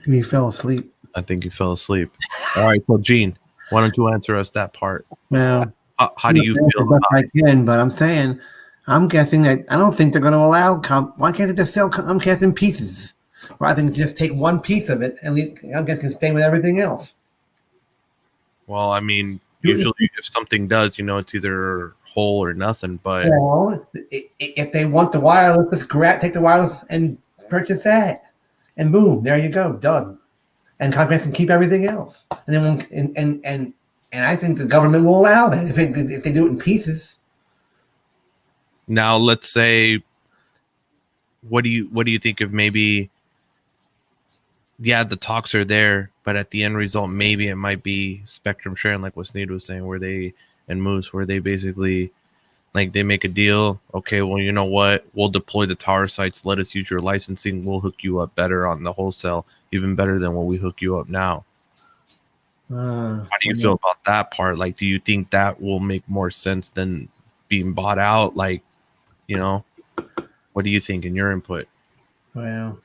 He fell asleep. I think he fell asleep. All right, so Gene, why don't you answer us that part? Well, How do you feel about about I can, but I'm saying, I'm guessing that I don't think they're going to allow. Why can't they just sell Comcast in pieces? Rather than just take one piece of it and Comcast can stay with everything else. Well, I mean, usually if something does, it's either whole or nothing. But Well, if they want the wireless, just take the wireless and purchase that, and boom, there you go, done. And Comcast can keep everything else, and then and I think the government will allow that if they do it in pieces. now let's say, what do you think of maybe? Yeah, the talks are there, but at the end result, maybe it might be spectrum sharing, like what Sneed was saying, where they basically like they make a deal. Okay, well, you know what? We'll deploy the tower sites. Let us use your licensing. We'll hook you up better on the wholesale, even better than what we hook you up now. How do you feel about that part? Like, do you think that will make more sense than being bought out? Like, what do you think in your input? Well,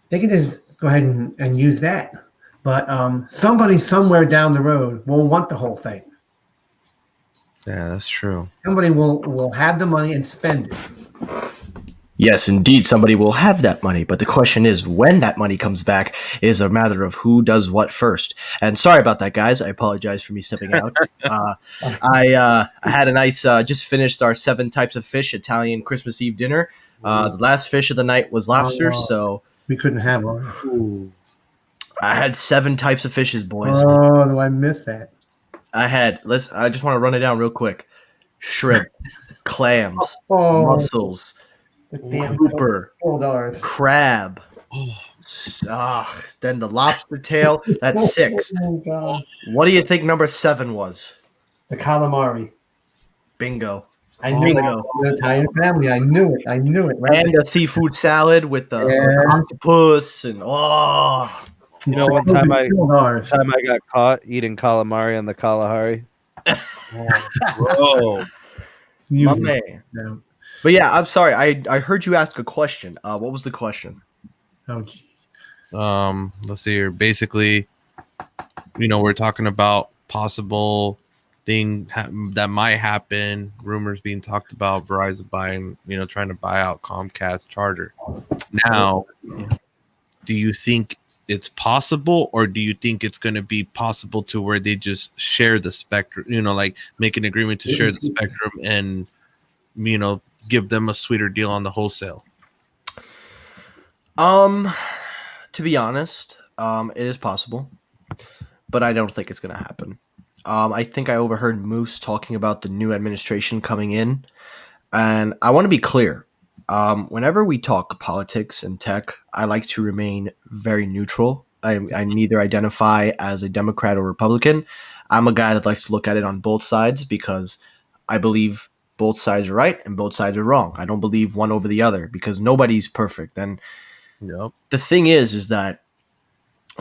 they can just go ahead and use that. But somebody somewhere down the road will want the whole thing. Yeah, that's true. Somebody will have the money and spend it. Yes, indeed, somebody will have that money, but the question is when that money comes back is a matter of who does what first. And sorry about that, guys. I apologize for me stepping out. I had a nice, just finished our 7 types of fish Italian Christmas Eve dinner. The last fish of the night was lobster, so we couldn't have ours. I had 7 types of fishes, boys. Oh, do I miss that? I just want to run it down real quick. Shrimp, clams, mussels, grouper, crab. Then the lobster tail. That's 6. Oh, God. What do you think number 7 was? The calamari. Bingo. I knew it. The Italian family. I knew it. Right? And a seafood salad with the octopus and one time I got caught eating calamari on the Kalahari. Bro. My man. No. But yeah, I'm sorry. I heard you ask a question. What was the question? Oh, geez. Let's see here. Basically, we're talking about possible thing that might happen. Rumors being talked about Verizon buying, trying to buy out Comcast Charter. Now, do you think it's possible, or do you think it's going to be possible to where they just share the spectrum? Like make an agreement to share the spectrum and give them a sweeter deal on the wholesale? To be honest, it is possible, but I don't think it's going to happen. I think I overheard Moose talking about the new administration coming in, and I want to be clear. Whenever we talk politics and tech, I like to remain very neutral. I neither identify as a Democrat or Republican. I'm a guy that likes to look at it on both sides because I believe both sides are right and both sides are wrong. I don't believe one over the other because nobody's perfect. And the thing is that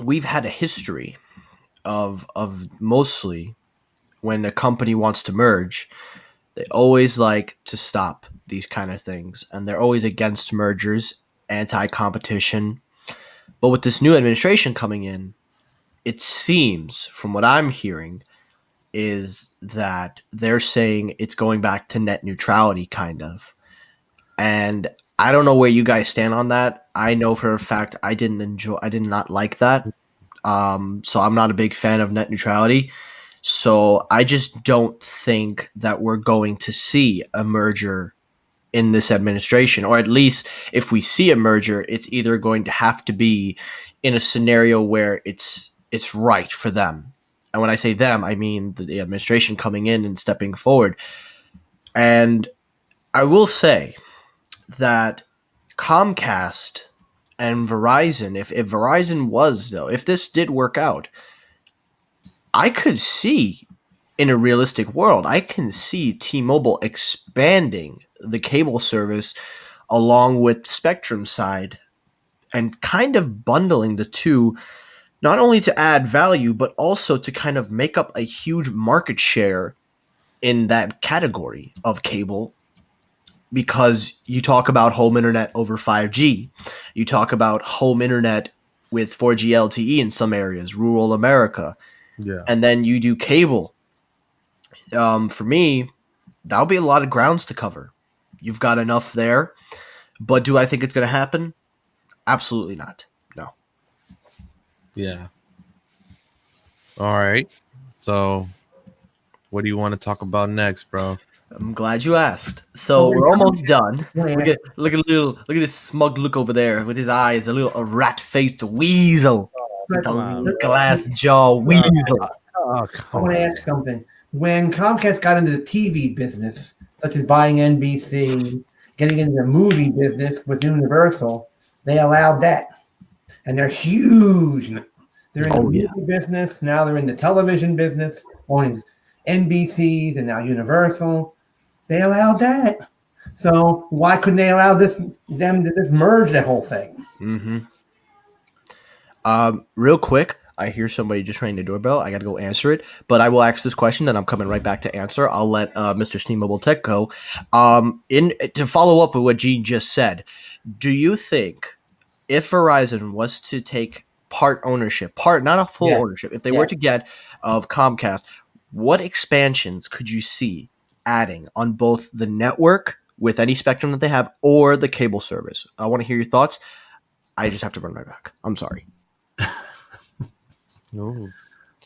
we've had a history of mostly when a company wants to merge, they always like to stop these kind of things, and they're always against mergers, anti-competition. But with this new administration coming in, it seems, from what I'm hearing, is that they're saying it's going back to net neutrality, kind of. And I don't know where you guys stand on that. I know for a fact I did not like that. So I'm not a big fan of net neutrality. So I just don't think that we're going to see a merger in this administration, or at least if we see a merger, it's either going to have to be in a scenario where it's it's right for them. And when I say them, I mean the administration coming in and stepping forward. And I will say that Comcast and Verizon, if Verizon was, though, if this did work out, I could see in a realistic world, I can see T-Mobile expanding the cable service along with Spectrum side and kind of bundling the two, not only to add value, but also to kind of make up a huge market share in that category of cable. Because you talk about home internet over 5G, you talk about home internet with 4G LTE in some areas, rural America, Yeah. and then you do cable. For me, that'll be a lot of grounds to cover. You've got enough there, but do I think it's going to happen? Absolutely not. No. Yeah. All right. So, what do you want to talk about next, bro? I'm glad you asked. So we're almost done. Look at this smug look over there with his eyes, a rat-faced weasel. With come a on, bro. glass jaw weasel. Oh, I want to ask something. When Comcast got into the TV business, such as buying NBC, getting into the movie business with Universal, they allowed that. And they're huge. They're in the movie business. Now they're in the television business, owning NBCs and now Universal. They allowed that. So why couldn't they allow them to just merge the whole thing? Mm-hmm. Real quick, I hear somebody just ringing the doorbell. I got to go answer it, but I will ask this question, and I'm coming right back to answer. I'll let Mr. Steam Mobile Tech go. To follow up with what Gene just said, do you think if Verizon was to take part ownership, not a full ownership, if they were to get of Comcast, what expansions could you see adding on both the network with any spectrum that they have or the cable service? I want to hear your thoughts. I just have to run my back. I'm sorry. Oh,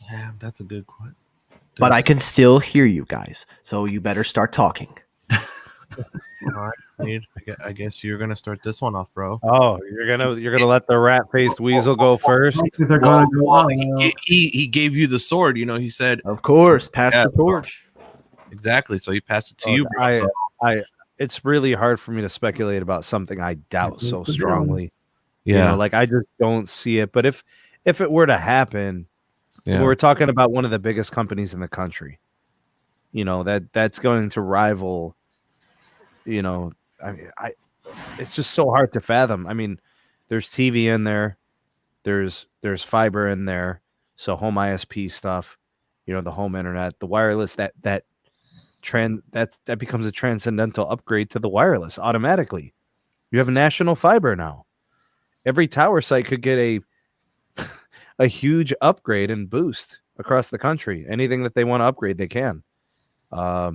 damn, that's a good question. But I can still hear you guys, so you better start talking. All right, Sneed, I guess you're gonna start this one off, bro. Oh, you're gonna let the rat-faced weasel go first? They're going to go. He gave you the sword. You know, he said, Of course, pass the torch. Exactly. So he passed it to you, bro. It's really hard for me to speculate about something I doubt so strongly. Yeah. You know, like I just don't see it. But if it were to happen, we're talking about one of the biggest companies in the country. You know, that's going to rival, you know, I mean, it's just so hard to fathom. I mean, there's TV in there, there's fiber in there, so home ISP stuff, you know, the home internet, the wireless, that becomes a transcendental upgrade to the wireless automatically. You have a national fiber now. Every tower site could get a huge upgrade and boost across the country. Anything that they want to upgrade, they can. I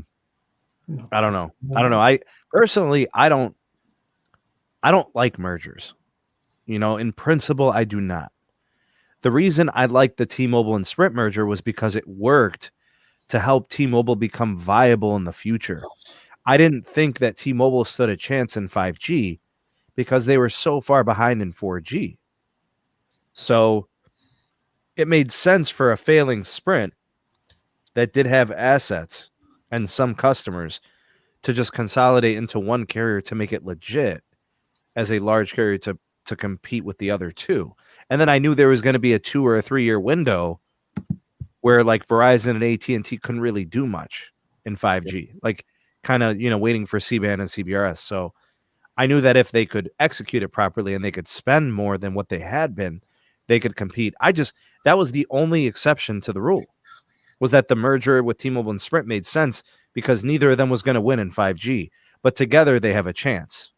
don't know. I personally, I don't like mergers. You know, in principle, I do not. The reason I liked the T-Mobile and Sprint merger was because it worked to help T-Mobile become viable in the future. I didn't think that T-Mobile stood a chance in 5G because they were so far behind in 4G. So it made sense for a failing Sprint that did have assets and some customers to just consolidate into one carrier to make it legit as a large carrier to compete with the other two. And then I knew there was going to be a 2 or a 3 year window where like Verizon and AT&T couldn't really do much in 5G, like kind of, you know, waiting for C-band and CBRS. So I knew that if they could execute it properly and they could spend more than what they had been, they could compete. That was the only exception to the rule, was that the merger with T-Mobile and Sprint made sense because neither of them was going to win in 5G, but together they have a chance.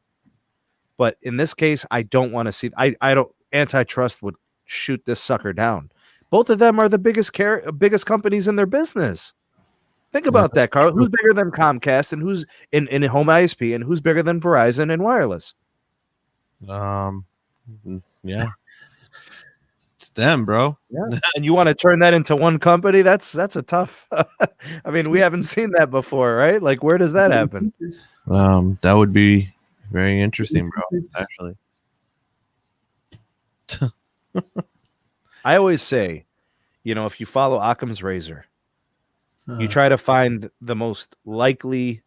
But in this case, I don't want to see, I don't, antitrust would shoot this sucker down. Both of them are the biggest companies in their business. Think about that, Carl. Who's bigger than Comcast and who's in home ISP and who's bigger than Verizon and wireless? Yeah. It's them, bro. Yeah. And you want to turn that into one company? That's a tough. I mean, we haven't seen that before, right? Like, where does that happen? That would be very interesting, bro, actually. I always say if you follow Occam's razor, you try to find the most likely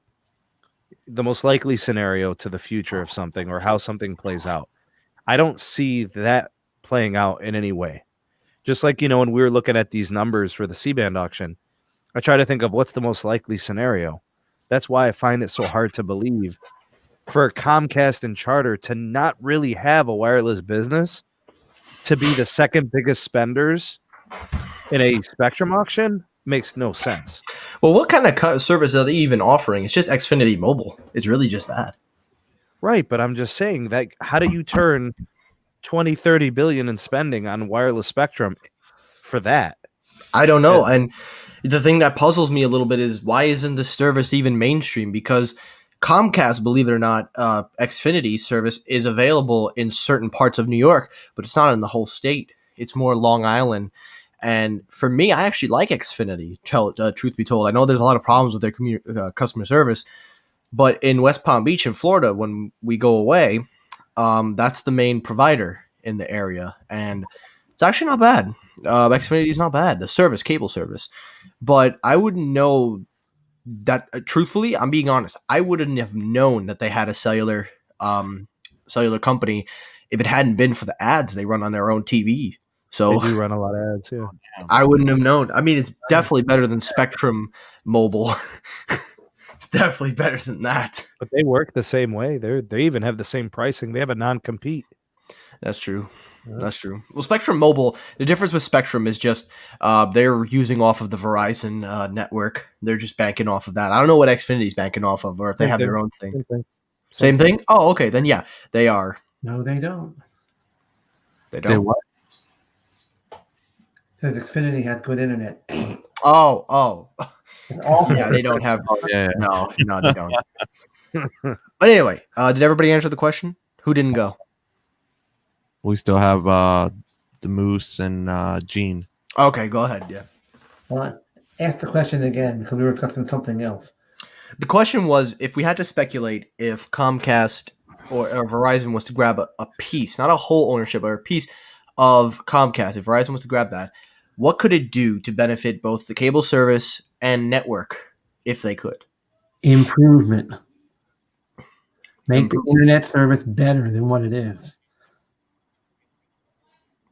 scenario to the future of something or how something plays out. I don't see that playing out in any way. Just like, when we were looking at these numbers for the C-band auction, I try to think of what's the most likely scenario. That's why I find it so hard to believe for Comcast and Charter to not really have a wireless business, to be the second biggest spenders in a spectrum auction makes no sense. Well, what kind of service are they even offering? It's just Xfinity Mobile. It's really just that. Right, but I'm just saying that how do you turn 20, 30 billion in spending on wireless spectrum for that? I don't know. And the thing that puzzles me a little bit is why isn't the service even mainstream? Because Comcast, believe it or not, Xfinity service is available in certain parts of New York, but it's not in the whole state. It's more Long Island. And for me, I actually like Xfinity, truth be told. I know there's a lot of problems with their customer service, but in West Palm Beach in Florida, when we go away, that's the main provider in the area. And it's actually not bad. Xfinity is not bad. The service, cable service. But I wouldn't know that, truthfully, I'm being honest, I wouldn't have known that they had a cellular company if it hadn't been for the ads they run on their own TV. So they do run a lot of ads, yeah. I wouldn't have known. I mean, it's definitely better than Spectrum Mobile. It's definitely better than that. But they work the same way. They even have the same pricing. They have a non-compete. That's true. That's true. Well, Spectrum Mobile, the difference with Spectrum is just they're using off of the Verizon network. They're just banking off of that. I don't know what Xfinity's banking off of, or if they have their own thing. Same thing? Oh, okay. Then yeah, they are. No, they don't. They don't. They what? Because Xfinity has good internet. Oh. Yeah, they don't have. Oh, yeah. No, they don't. But anyway, did everybody answer the question? Who didn't go? We still have the Moose and Gene. Okay, go ahead. Yeah. Well, ask the question again because we were discussing something else. The question was, if we had to speculate if Comcast or Verizon was to grab a piece, not a whole ownership, but a piece of Comcast, if Verizon was to grab that, what could it do to benefit both the cable service and network if they could? Improvement. Make the internet service better than what it is.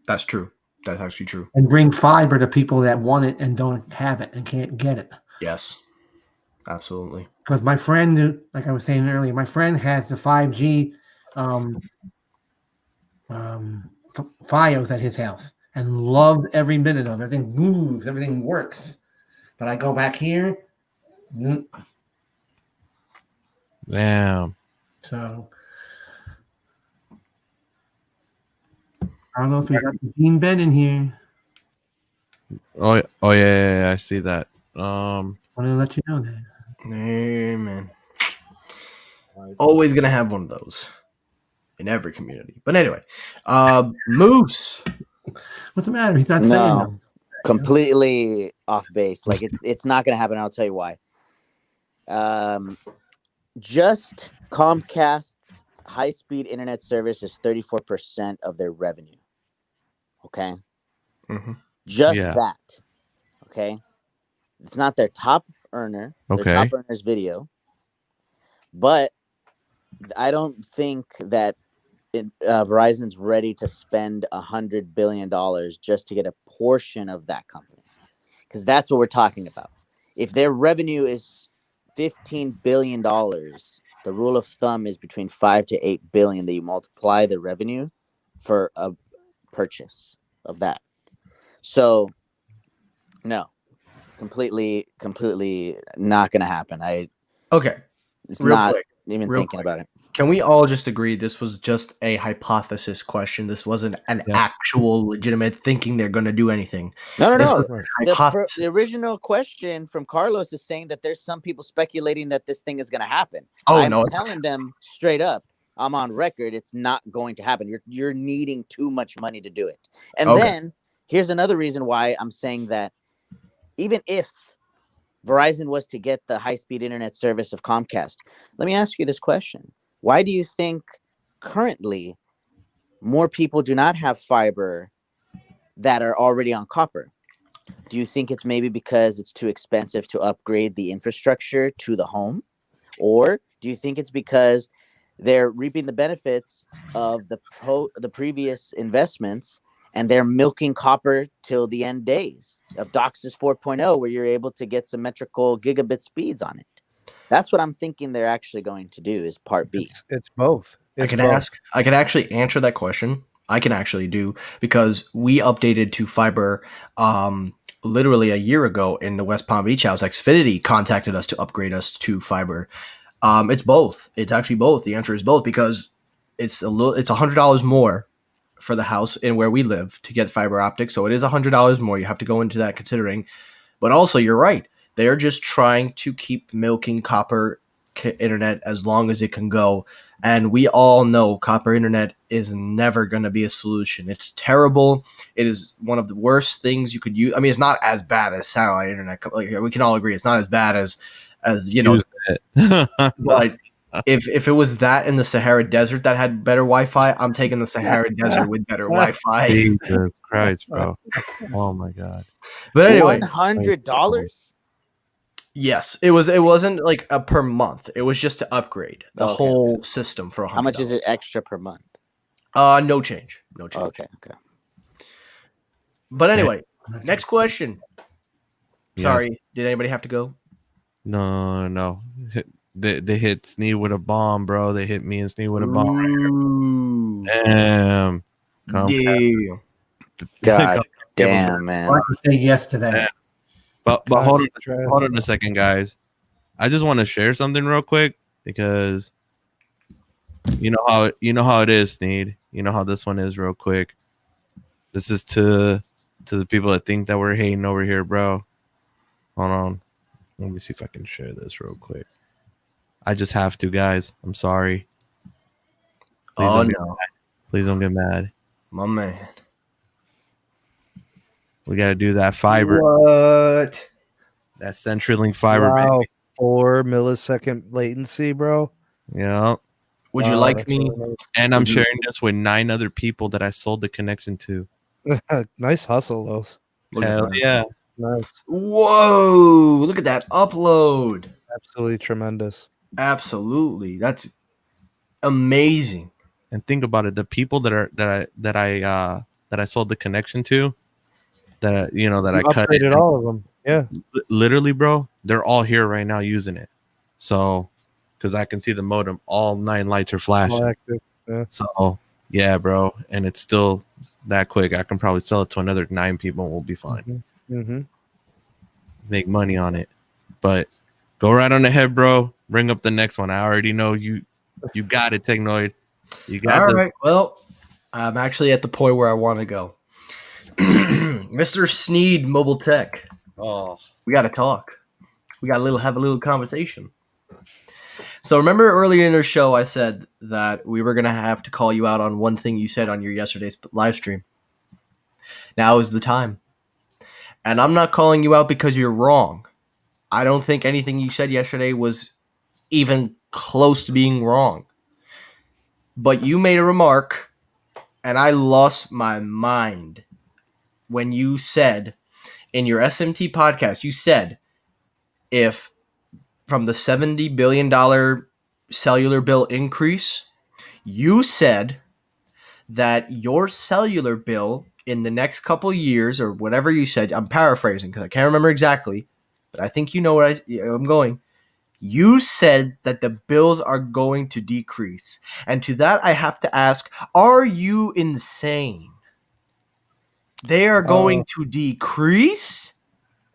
That's true. That's actually true. And bring fiber to people that want it and don't have it and can't get it. Yes, absolutely. Because my friend, like I was saying earlier, my friend has the 5G Fios at his house and loves every minute of it. Everything moves, everything works. But I go back here. Damn. So I don't know if we got Gene Ben in here. Oh yeah, I see that. I want to let you know that. Amen. Always gonna have one of those in every community. But anyway, Moose. What's the matter? He's not saying nothing. Completely off base. Like it's not gonna happen. I'll tell you why. Just Comcast's high-speed internet service is 34% of their revenue. Okay, just that. Okay, it's not their top earner. Okay, their top earner's video, but I don't think that Verizon's ready to spend $100 billion just to get a portion of that company, because that's what we're talking about. If their revenue is $15 billion, the rule of thumb is between 5 to 8 billion that you multiply the revenue for a purchase of that. So no, completely not going to happen. It's real not quick, even thinking about it. Can we all just agree this was just a hypothesis question? This wasn't an actual legitimate thinking they're going to do anything. No. The original question from Carlos is saying that there's some people speculating that this thing is going to happen. I'm telling them straight up, I'm on record, it's not going to happen. You're needing too much money to do it. And then here's another reason why I'm saying that even if Verizon was to get the high-speed internet service of Comcast, let me ask you this question. Why do you think currently more people do not have fiber that are already on copper? Do you think it's maybe because it's too expensive to upgrade the infrastructure to the home? Or do you think it's because they're reaping the benefits of the previous investments and they're milking copper till the end days of DOCSIS 4.0, where you're able to get symmetrical gigabit speeds on it? That's what I'm thinking they're actually going to do is part B. It's both. I It's can both. ask. I can actually answer that question. I can actually do because we updated to fiber literally a year ago in the West Palm Beach house. Xfinity contacted us to upgrade us to fiber. It's both. It's actually both. The answer is both because it's $100 more for the house in where we live to get fiber optic. So it is $100 more. You have to go into that considering. But also, you're right. They are just trying to keep milking copper internet as long as it can go. And we all know copper internet is never going to be a solution. It's terrible. It is one of the worst things you could use. I mean, it's not as bad as satellite internet. Like, we can all agree it's not as bad as you know. But if it was that in the Sahara Desert that had better Wi-Fi, I'm taking the Sahara Desert with better Wi-Fi. Jesus Christ, bro. Oh my God. But anyway, $100? yes, it was. It wasn't like a per month. It was just to upgrade the Okay, whole system for $100. How much is it extra per month? No change. No change. Okay. But anyway, next question. Yes. Sorry, did anybody have to go? No. They hit Sneed with a bomb, bro. They hit me and Sneed with a bomb. Ooh. Damn. Damn. God damn, man. I can say yes to that. But hold on a second, guys. I just want to share something real quick because you know how it is, Sneed. You know how this one is real quick. This is to the people that think that we're hating over here, bro. Hold on. Let me see if I can share this real quick. I just have to, guys. I'm sorry. Please don't get mad. Please don't get mad. My man. We got to do that fiber. What? That CenturyLink fiber. Wow, Baby. 4 millisecond latency, bro. Yeah. Would you Wow, like that's me? really And I'm sharing this with 9 other people that I sold the connection to. nice. Nice hustle, those. Look at Hell that. yeah. Nice. Whoa! Look at that upload. Absolutely tremendous. Absolutely. That's amazing. And think about it. The people that I sold the connection to, that I cut it. Upgraded all of them. Yeah. Literally, bro, they're all here right now using it. So, because I can see the modem, all 9 lights are flashing. All active. Yeah. So, yeah, bro, and it's still that quick. I can probably sell it to another 9 people and we'll be fine. Mm-hmm. Make money on it. But go right on ahead, bro. Bring up the next one. I already know you got it, Technoid. You got All right. Well, I'm actually at the point where I want to go. Mr. Sneed Mobile Tech. Oh, We got to talk. We got have a little conversation. So remember earlier in the show, I said that we were going to have to call you out on one thing you said on your yesterday's live stream. Now is the time. And I'm not calling you out because you're wrong. I don't think anything you said yesterday was even close to being wrong. But you made a remark, and I lost my mind when you said in your SMT podcast, you said if from the $70 billion cellular bill increase, you said that your cellular bill in the next couple years, or whatever you said, I'm paraphrasing because I can't remember exactly, but I think you know where I'm going. You said that the bills are going to decrease. And to that, I have to ask, are you insane? They are going to decrease?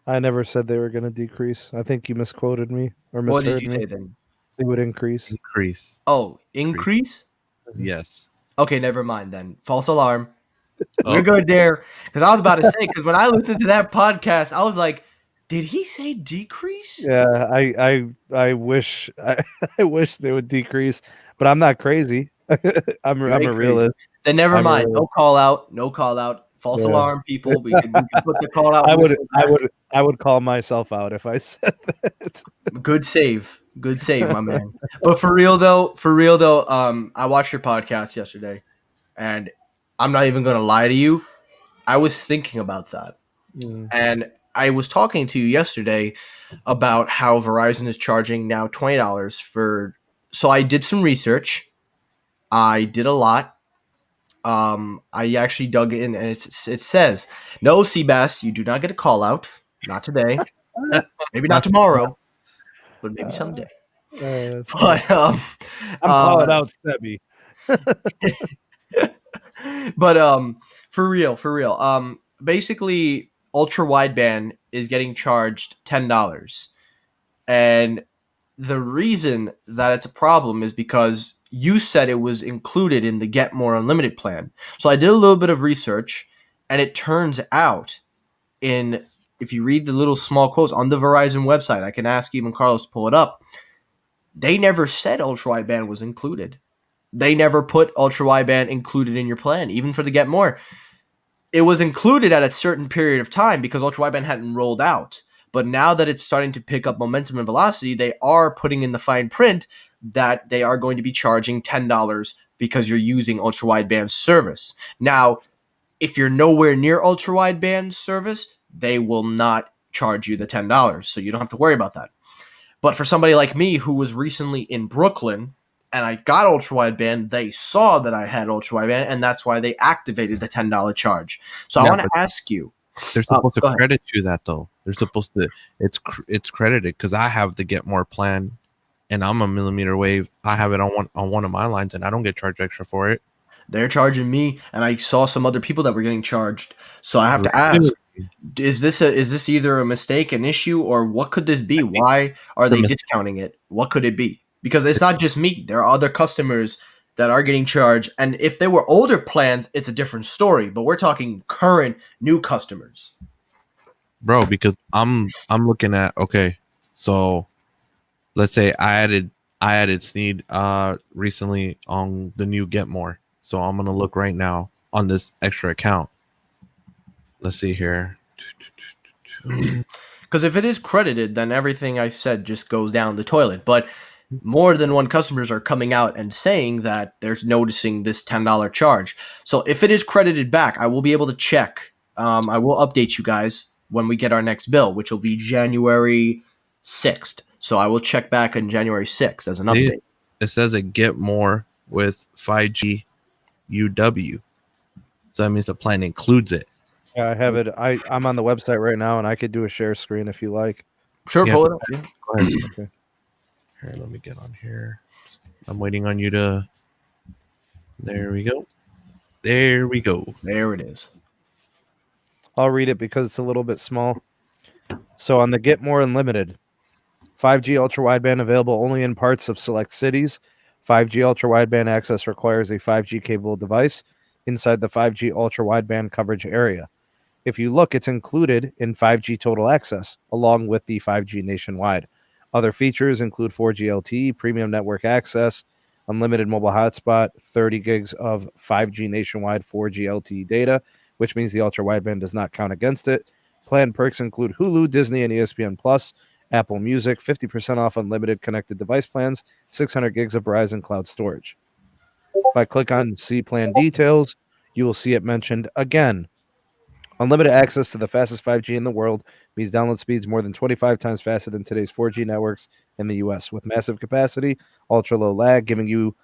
I never said they were going to decrease. I think you misquoted me or What misheard did you me. say then? They would increase. increase. Oh, increase? Yes. Okay, never mind then. False alarm. Oh. We're good there. Because I was about to say, because when I listened to that podcast, I was like, did he say decrease? Yeah, I wish I wish they would decrease, but I'm not crazy. I'm a crazy. realist. Then never I'm a mind. No realist. call out. No call out. False Yeah. alarm, people. We can put the call out. I would call myself out if I said that. Good save, my man. But for real though, I watched your podcast yesterday, and I'm not even gonna lie to you. I was thinking about that. Mm. And I was talking to you yesterday about how Verizon is charging now $20 for. So I did some research. I did a lot. I actually dug in, and it says, "No, Seabass, you do not get a call out. Not today. Maybe not tomorrow, but maybe someday." That's funny. But I'm calling out Sebi. but for real. Basically, ultra wideband is getting charged $10, and the reason that it's a problem is because you said it was included in the Get More Unlimited plan. So I did a little bit of research, and it turns out in if you read the little small quotes on the Verizon website, I can ask even Carlos to pull it up. They never said ultra wideband was included. They never put ultra wideband included in your plan, even for the Get More. It was included at a certain period of time because ultra wideband hadn't rolled out. But now that it's starting to pick up momentum and velocity, they are putting in the fine print that they are going to be charging $10 because you're using ultra wideband service. Now, if you're nowhere near ultra wideband service, they will not charge you the $10. So you don't have to worry about that. But for somebody like me who was recently in Brooklyn and I got ultra wideband, they saw that I had ultra wideband, and that's why they activated the $10 charge. So I Yeah, want to but ask you. they're supposed to Go ahead. credit you that though. They're supposed to. It's credited because I have the Get More plan, and I'm a millimeter wave. I have it on one of my lines, and I don't get charged extra for it. They're charging me, and I saw some other people that were getting charged. So I have to ask: is this either a mistake, an issue, or what could this be? Why are they discounting it? What could it be? Because it's not just me. There are other customers that are getting charged, and if they were older plans, it's a different story. But we're talking current new customers. Bro, because I'm looking at, okay, so let's say I added Sneed recently on the new Get More. So I'm gonna look right now on this extra account. Let's see here. Because if it is credited, then everything I said just goes down the toilet. But more than one customers are coming out and saying that they're noticing this $10 charge. So if it is credited back, I will be able to check. I will update you guys when we get our next bill, which will be January 6th. So I will check back on January 6th as an update. It says it Get More with 5G UW. So that means the plan includes it. Yeah, I have it. I'm on the website right now, and I could do a share screen if you like. Sure, Yeah. pull it up. Yeah. Go ahead. Okay. Here, let me get on here. I'm waiting on you to. There we go. There we go. There it is. I'll read it because it's a little bit small. So on the Get More Unlimited, 5G ultra wideband available only in parts of select cities. 5G ultra wideband access requires a 5G capable device inside the 5G ultra wideband coverage area. If you look, it's included in 5G total access along with the 5G nationwide. Other features include 4G LTE, premium network access, unlimited mobile hotspot, 30 gigs of 5G nationwide 4G LTE data, which means the ultra wideband does not count against it. Plan perks include Hulu, Disney, and ESPN Plus, Apple Music, 50% off unlimited connected device plans, 600 gigs of Verizon cloud storage. If I click on See Plan Details, you will see it mentioned again. Unlimited access to the fastest 5G in the world means download speeds more than 25 times faster than today's 4G networks in the US. With massive capacity, ultra low lag, giving you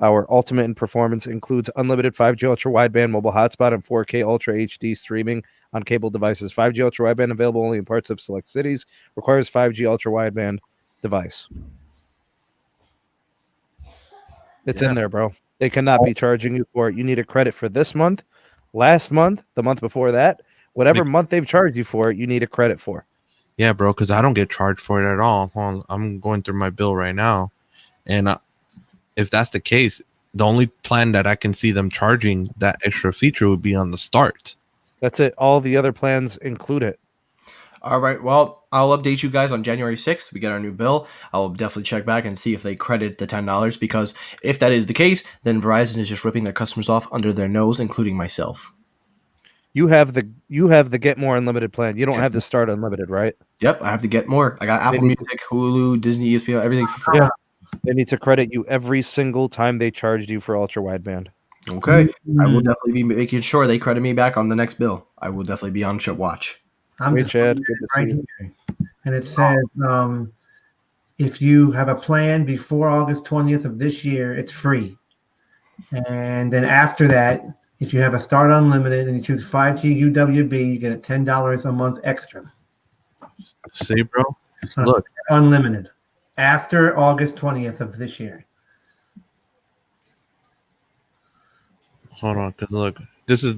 our ultimate in performance, includes unlimited 5G ultra wideband mobile hotspot and 4K ultra HD streaming on cable devices. 5G ultra wideband available only in parts of select cities. Requires 5G ultra wideband device. It's in there, bro. They cannot be charging you for it. You need a credit for this month, last month, the month before that. Whatever month they've charged you for it, you need a credit for. Yeah, bro, because I don't get charged for it at all. Hold on, I'm going through my bill right now. And if that's the case, the only plan that I can see them charging that extra feature would be on the start. That's it. All the other plans include it. All right. Well, I'll update you guys on January 6th. We get our new bill. I'll definitely check back and see if they credit the $10, because if that is the case, then Verizon is just ripping their customers off under their nose, including myself. You have the Get More Unlimited plan. You don't have the Start Unlimited, right? Yep, I have to get more. I got Apple Music, Hulu, Disney, ESPN, everything for free. Yeah. They need to credit you every single time they charged you for ultra wideband. Okay. I will definitely be making sure they credit me back on the next bill. I will definitely be on watch. I'm Hey, just Chad. looking Good at it to right see you. here, and it says if you have a plan before August 20th of this year, it's free. And then after that, if you have a Start Unlimited and you choose 5G UWB, you get $10 a month extra. See, bro. on Look, Unlimited after August 20th of this year. hold on. 'Cause look, this is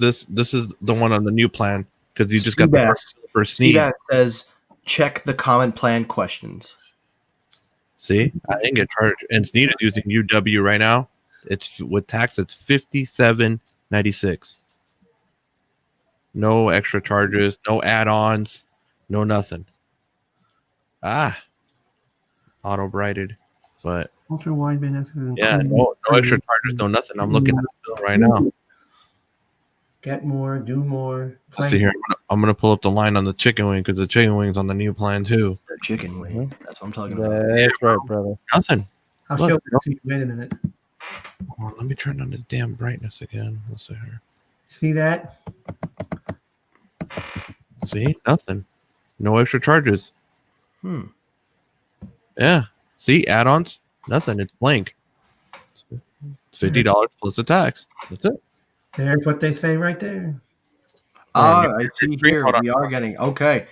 the one on the new plan because you just got the Seabass. first sneak. Seabass says, check the comment plan questions. See, I didn't get charged. And it's needed using UW right now. It's with tax. It's $57.96. No extra charges. No add-ons. No nothing. Auto brighted, but Ultra wideband access is yeah, included. no extra charges. No nothing. I'm looking at the bill right now. Get more, do more. Let's see here. I'm gonna pull up the line on the chicken wing because the chicken wing's on the new plan too. The chicken wing. That's what I'm talking about. That's right, brother. Nothing. I'll Look, show it to you. Wait a minute. Hold on, let me turn on this damn brightness again. Let's see here. See that? See, nothing. No extra charges. Hmm. Yeah. See, add-ons, nothing. It's blank. $50 plus the tax. That's it. There's what they say right there. I see here. Hold on. We are getting okay.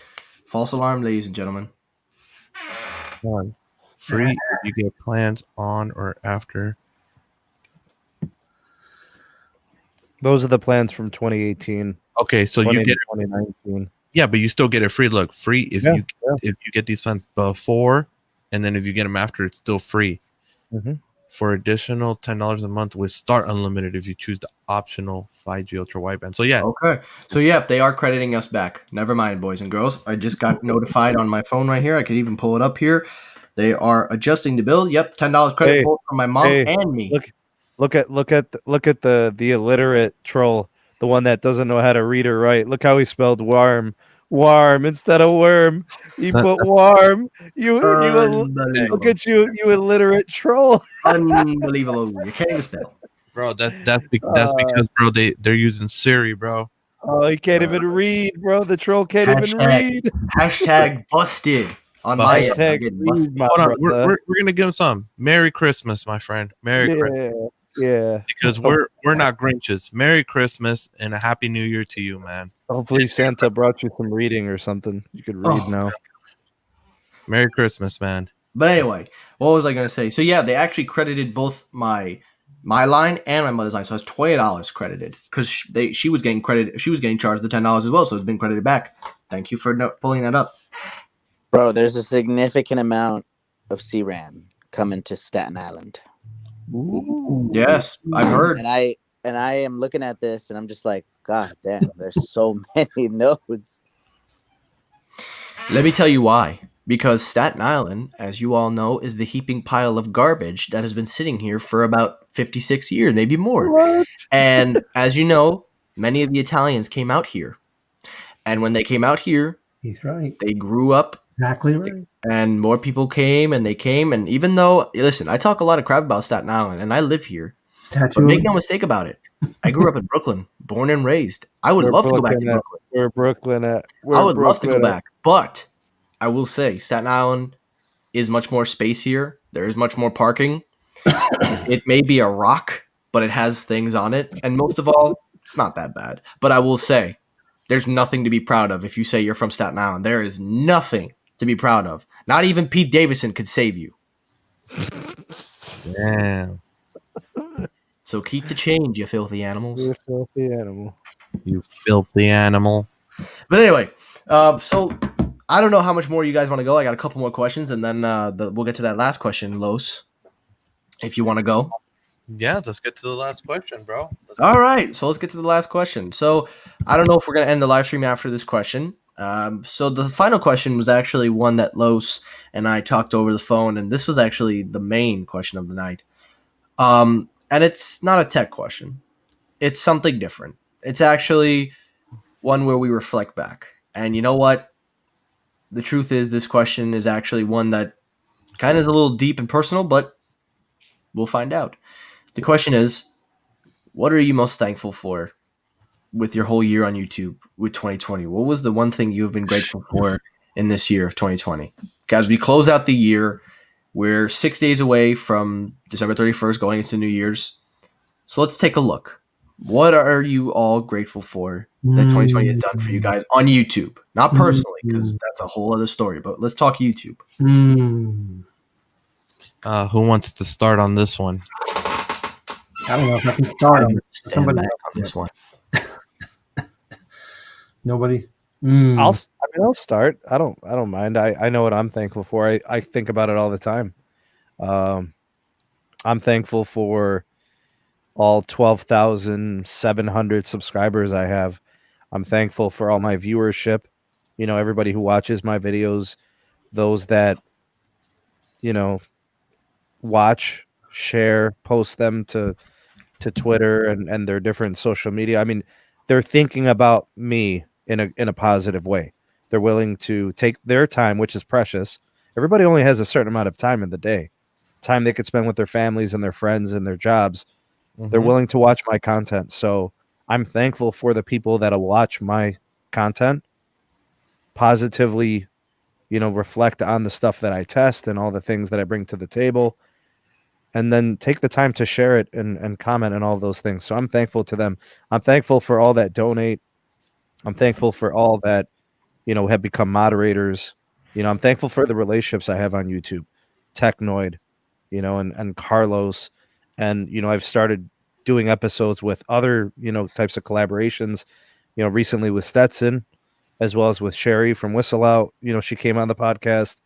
False alarm, ladies and gentlemen. One. Free if you get plans on or after. Those are the plans from 2018. Okay, so you get 2019. yeah, but you still get it free. Look, free if Yeah, if you get these plans before, and then if you get them after, it's still free. Mm-hmm. For additional $10 a month with Start Unlimited if you choose the optional 5G ultra wideband. So yeah, Okay. So yeah, they are crediting us back. Never mind, boys and girls. I just got notified on my phone right here. I could even pull it up here. They are adjusting the bill. Yep, $10 credit Hey, both from my mom and me. Look at the illiterate troll, the one that doesn't know how to read or write. Look how he spelled warm. Warm instead of worm. He put warm. You look at you illiterate troll. Unbelievable. You can't even spell. bro, that's because bro they're using Siri, bro. Oh, he can't even read, bro. The troll can't even read. Hashtag busted on my end. I'm getting busted. Hold on, we're gonna give him some. Merry Christmas, my friend. Merry Christmas. Yeah. Because we're not Grinches. Merry Christmas and a Happy New Year to you, man. Hopefully Santa brought you some reading or something. You could read now. Merry Christmas, man. But anyway, what was I going to say? So yeah, they actually credited both my line and my mother's line, so it's $20 credited because she was getting credited. She was getting charged the $10 as well, so it's been credited back. Thank you for pulling that up, Bro, there's a significant amount of CRAN coming to Staten Island. Ooh. Yes, I've heard. And I am looking at this and I'm just like, God damn, there's so many nodes. Let me tell you why. Because Staten Island, as you all know, is the heaping pile of garbage that has been sitting here for about 56 years, maybe more. What? And as you know, many of the Italians came out here. And when they came out here, He's right. they grew up. Exactly right. And more people came and they came. And even though, listen, I talk a lot of crap about Staten Island and I live here. But make no mistake about it. I grew up in Brooklyn, born and raised. I would love to go back to Brooklyn. Where Brooklyn at? I would love to go back. But I will say Staten Island is much more spacier. There is much more parking. It may be a rock, but it has things on it. And most of all, it's not that bad. But I will say there's nothing to be proud of if you say you're from Staten Island. There is nothing to be proud of. Not even Pete Davidson could save you. Damn. So keep the change, you filthy animals. You filthy animal. You filthy animal. But anyway, so I don't know how much more you guys want to go. I got a couple more questions, and then we'll get to that last question, Los, if you want to go. Yeah, let's get to the last question, bro. All right, so let's get to the last question. So I don't know if we're going to end the live stream after this question. So the final question was actually one that Los and I talked over the phone, and this was actually the main question of the night. And it's not a tech question. It's something different. It's actually one where we reflect back. And you know what? The truth is this question is actually one that kind of is a little deep and personal, but we'll find out. The question is, what are you most thankful for with your whole year on YouTube with 2020? What was the one thing you've been grateful for in this year of 2020? As we close out the year, we're 6 days away from December 31st going into New Year's. So let's take a look. What are you all grateful for that 2020 has done for you guys on YouTube? Not personally, because that's a whole other story, but let's talk YouTube. Who wants to start on this one? I don't know if I can start. I'm gonna stand Somebody back else. on this one. Nobody. I'll start. I don't mind. I know what I'm thankful for. I think about it all the time. I'm thankful for all 12,700 subscribers I have. I'm thankful for all my viewership. You know, everybody who watches my videos, those that, you know, watch, share, post them to Twitter and their different social media. I mean, they're thinking about me in a positive way. They're willing to take their time, which is precious. Everybody only has a certain amount of time in the day, time they could spend with their families and their friends and their jobs. They're willing to watch my content. So I'm thankful for the people that'll watch my content, positively, you know, reflect on the stuff that I test and all the things that I bring to the table, and then take the time to share it and comment and all of those things. So I'm thankful to them. I'm thankful for all that donate. I'm thankful for all that, you know, have become moderators. You know, I'm thankful for the relationships I have on YouTube, Technoid, you know, and Carlos. And, you know, I've started doing episodes with other, you know, types of collaborations, you know, recently with Stetson, as well as with Sherry from Whistle Out. You know, she came on the podcast.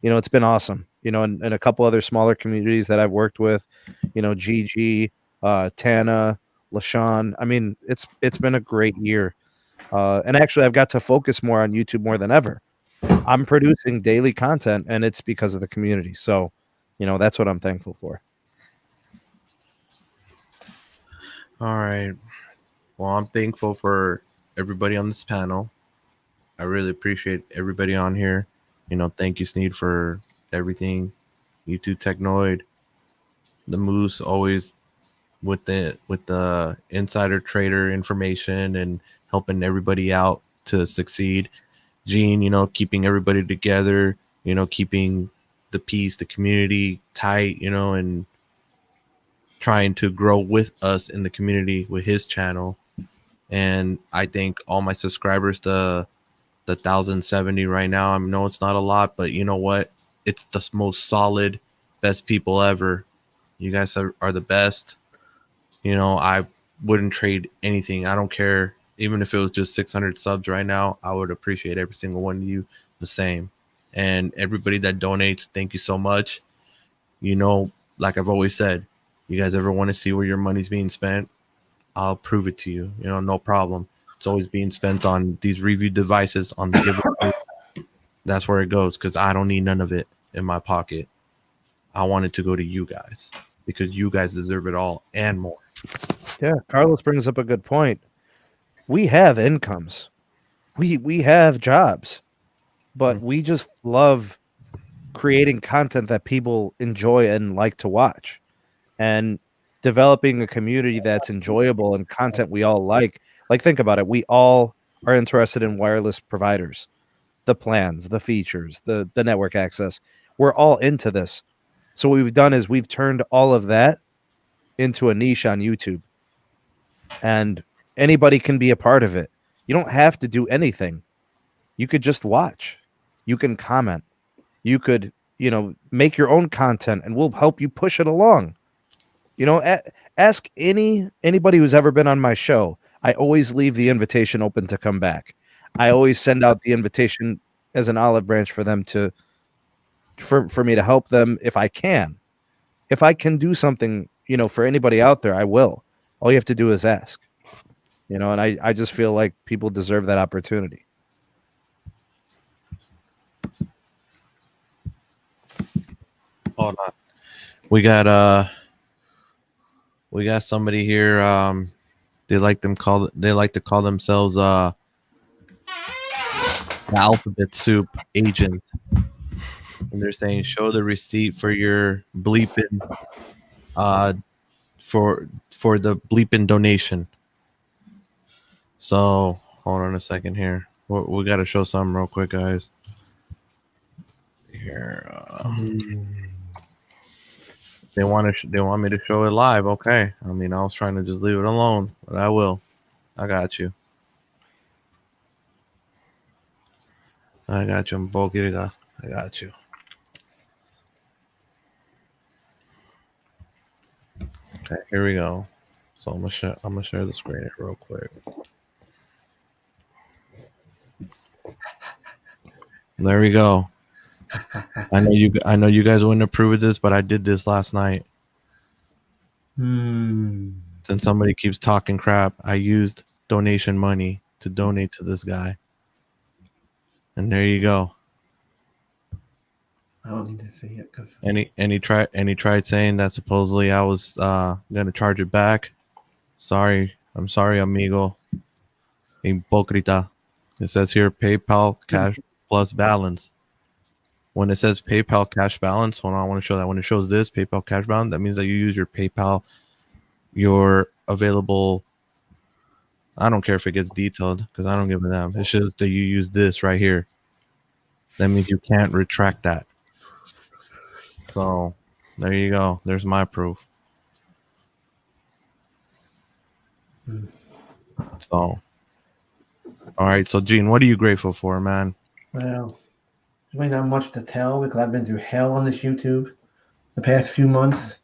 You know, it's been awesome. You know, and a couple other smaller communities that I've worked with, you know, Gigi, Tana, LaShawn. I mean, it's been a great year. And actually, I've got to focus more on YouTube more than ever. I'm producing daily content, and it's because of the community. So, you know, that's what I'm thankful for. All right. Well, I'm thankful for everybody on this panel. I really appreciate everybody on here. You know, thank you, Sneed, for everything. YouTube Technoid, the Moose, always with the insider trader information and helping everybody out to succeed. Gene, you know, keeping everybody together, you know, keeping the peace, the community tight, you know, and trying to grow with us in the community with his channel. And I thank all my subscribers, the 1,070 right now. I know it's not a lot, but you know what? It's the most solid, best people ever. You guys are the best. You know, I wouldn't trade anything. I don't care. Even if it was just 600 subs right now, I would appreciate every single one of you the same. And everybody that donates, thank you so much. You know, like I've always said, you guys ever want to see where your money's being spent? I'll prove it to you. You know, no problem. It's always being spent on these review devices, on the giveaways. That's where it goes, because I don't need none of it in my pocket. I want it to go to you guys because you guys deserve it all and more. Yeah, Carlos brings up a good point. We have incomes. We have jobs, but we just love creating content that people enjoy and like to watch, and developing a community that's enjoyable and content we all like. Like, think about it. We all are interested in wireless providers, the plans, the features, the network access. We're all into this. So what we've done is we've turned all of that into a niche on YouTube, and anybody can be a part of it. You don't have to do anything. You could just watch. You can comment. You could, you know, make your own content, and we'll help you push it along. You know, ask anybody who's ever been on my show. I always leave the invitation open to come back. I always send out the invitation as an olive branch for them to, for me to help them if I can. If I can do something, you know, for anybody out there, I will. All you have to do is ask. You know, and I just feel like people deserve that opportunity. Hold on. We got somebody here. They like to call themselves the alphabet soup agent. And they're saying show the receipt for your bleeping for the bleeping donation. So hold on a second here. We got to show something real quick, guys. Here, they want me to show it live. Okay, I mean, I was trying to just leave it alone, but I will. I got you. I got you. I got you. Okay, here we go. So I'm gonna share the screen here real quick. There we go. I know you guys wouldn't approve of this, but I did this last night. Since somebody keeps talking crap, I used donation money to donate to this guy. And there you go. I don't need to see it because And he tried saying that supposedly I was gonna charge it back. Sorry. I'm sorry, amigo. Hipocrita. It says here PayPal cash plus balance. When it says PayPal cash balance, hold on, I want to show that. When it shows this PayPal cash balance, that means that you use your PayPal, your available. I don't care if it gets detailed because I don't give a damn. It shows that you use this right here. That means you can't retract that. So there you go. There's my proof. So, all right. So, Gene, what are you grateful for, man? well, there's really not much to tell because I've been through hell on this YouTube the past few months.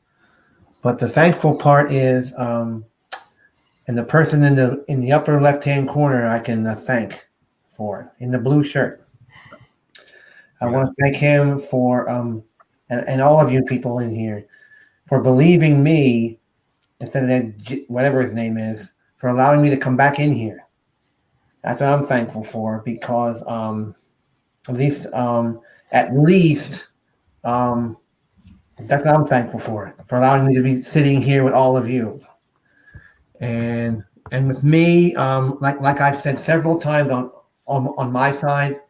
But the thankful part is, and the person in the upper left hand corner, I can thank for it in the blue shirt. I want to thank him for and all of you people in here for believing me instead of that whatever his name is, for allowing me to come back in here. That's what I'm thankful for because at least that's what I'm thankful for allowing me to be sitting here with all of you. And with me, like I've said several times on my side,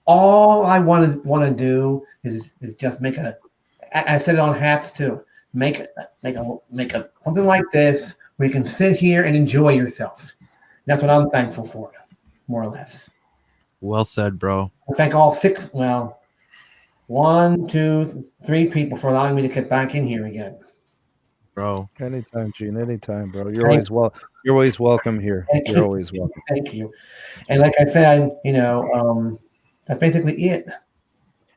all I want to do is just make a. I said it on hats too. Make a something like this where you can sit here and enjoy yourself. That's what I'm thankful for, more or less. Well said, bro. I thank all six. Well, 1, 2, 3 people for allowing me to get back in here again. Bro. Anytime, Gene. Anytime, bro. You're always welcome here. You're always welcome. Thank you. And like I said, that's basically it.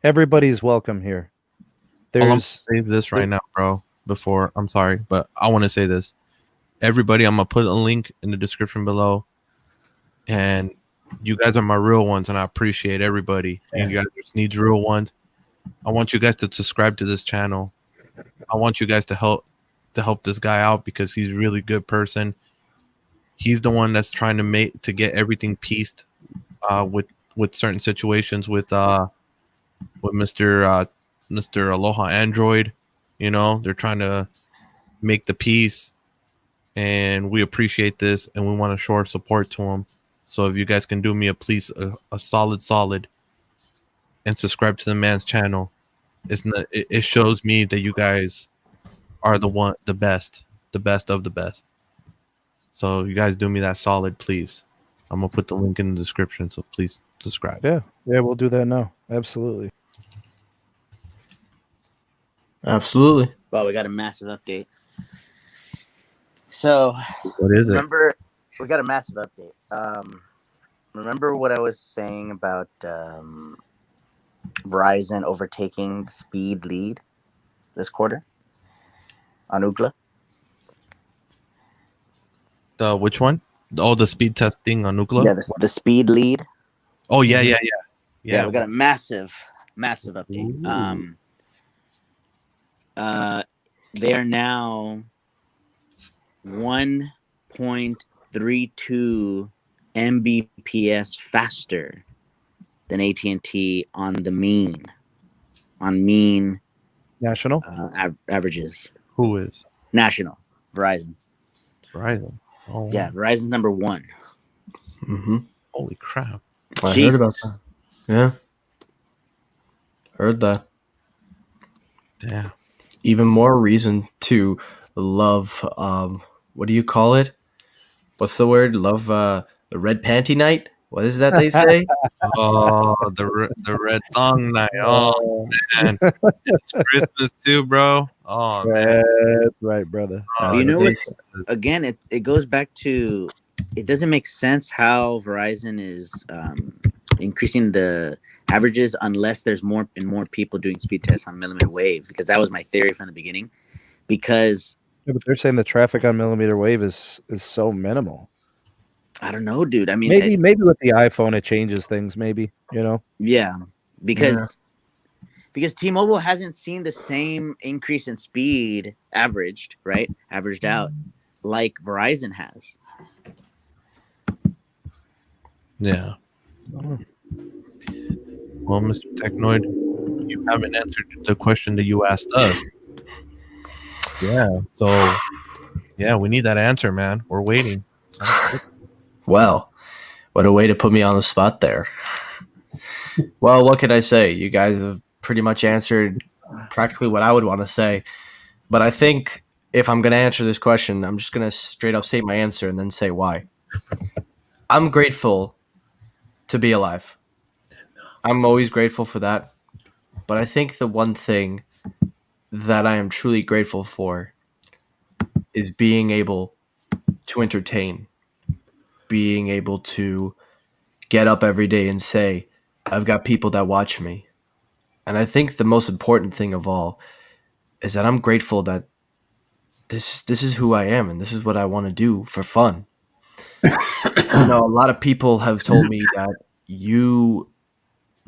Everybody's welcome here. I'll say this right now, bro. Before I'm sorry, but I want to say this. Everybody, I'm gonna put a link in the description below. And you guys are my real ones, and I appreciate everybody. And you guys just need real ones. I want you guys to subscribe to this channel. I want you guys to help this guy out because he's a really good person. He's the one that's trying to get everything pieced with certain situations with Mr. Aloha Android. They're trying to make the peace, and we appreciate this, and we want to show our support to him. So if you guys can do me a solid and subscribe to the man's channel, it shows me that you guys are the best of the best. So you guys do me that solid, please. I'm gonna put the link in the description, so please subscribe. Yeah, we'll do that now. Absolutely. Well, we got a massive update. So, what is remember, we got a massive update. Remember what I was saying about Verizon overtaking the speed lead this quarter on Ookla? Which one? Oh, the speed testing on Ookla? Yeah, the speed lead. Oh, yeah. Yeah, we got a massive update. They are now 1.32 Mbps faster than AT&T on mean national averages. Who is national? Verizon. Oh, yeah, Verizon's number 1. Mm-hmm. Holy crap! I heard about that. Yeah, heard that. Damn. Even more reason to love. What do you call it? What's the word? Love The red panty night? What is that they say? Oh, the red thong night. Oh man, it's Christmas too, bro. Oh man, That's right, brother. oh, You That's know what they what's say. again? It goes back to it doesn't make sense how Verizon is increasing the averages unless there's more and more people doing speed tests on millimeter wave, because that was my theory from the beginning. Because Yeah, but they're saying the traffic on millimeter wave is so minimal. I don't know, dude. I mean, Maybe with the iPhone it changes things. Maybe yeah, Yeah. because T-Mobile hasn't seen the same increase in speed averaged out like Verizon has. yeah. Well, Mr. Technoid, you haven't answered the question that you asked us. Yeah. So, yeah, we need that answer, man. We're waiting. Well, what a way to put me on the spot there. Well, what could I say? You guys have pretty much answered practically what I would want to say. But I think if I'm going to answer this question, I'm just going to straight up say my answer and then say why. I'm grateful to be alive. I'm always grateful for that. But I think the one thing that I am truly grateful for is being able to entertain, being able to get up every day and say, I've got people that watch me. And I think the most important thing of all is that I'm grateful that this is who I am and this is what I want to do for fun. A lot of people have told me that you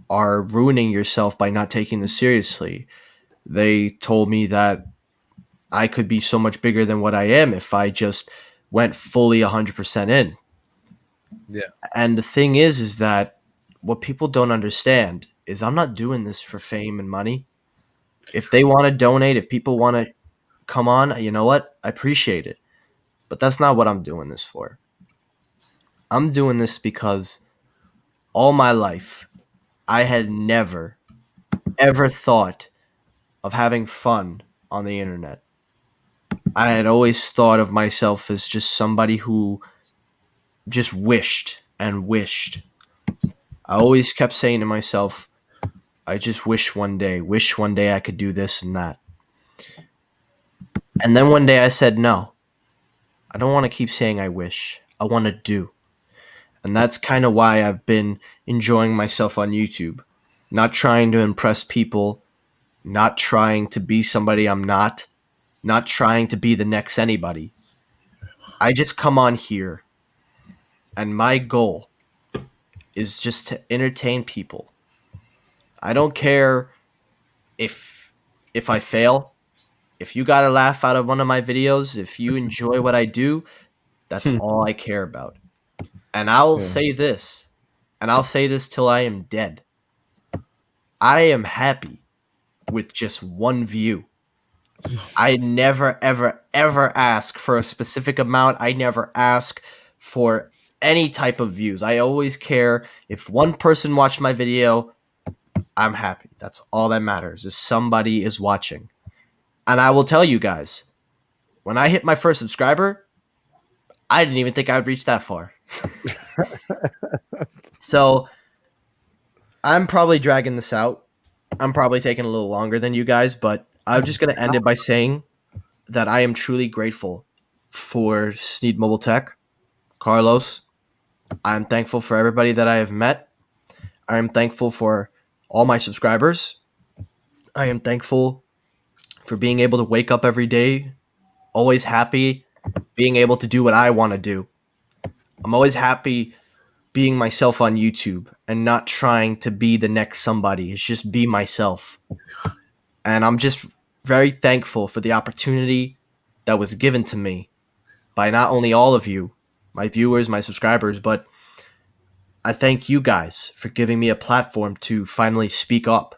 are ruining yourself by not taking this seriously. They told me that I could be so much bigger than what I am if I just went fully 100% in. Yeah. And the thing is that what people don't understand is I'm not doing this for fame and money. If they want to donate, if people want to come on, you know what? I appreciate it. But that's not what I'm doing this for. I'm doing this because all my life, I had never, ever thought of having fun on the internet. I had always thought of myself as just somebody who just wished and wished. I always kept saying to myself, I just wish one day I could do this and that. And then one day I said, no, I don't want to keep saying I wish. I want to do. And that's kind of why I've been enjoying myself on YouTube. Not trying to impress people, not trying to be somebody I'm not trying to be the next anybody. I just come on here, and my goal is just to entertain people. I don't care if I fail. If you got a laugh out of one of my videos, if you enjoy what I do, that's all I care about. And I'll say this, and I'll say this till I am dead. I am happy with just one view. I never, ever, ever ask for a specific amount. I never ask for any type of views. I always care if one person watched my video, I'm happy. That's all that matters, is somebody is watching. And I will tell you guys, when I hit my first subscriber, I didn't even think I would reach that far. So I'm probably dragging this out. I'm probably taking a little longer than you guys, but I'm just going to end it by saying that I am truly grateful for Sneed Mobile Tech, Carlos. I'm thankful for everybody that I have met. I am thankful for all my subscribers. I am thankful for being able to wake up every day, always happy, being able to do what I want to do. I'm always happy being myself on YouTube and not trying to be the next somebody. It's just be myself. And I'm just very thankful for the opportunity that was given to me by not only all of you, my viewers, my subscribers, but I thank you guys for giving me a platform to finally speak up.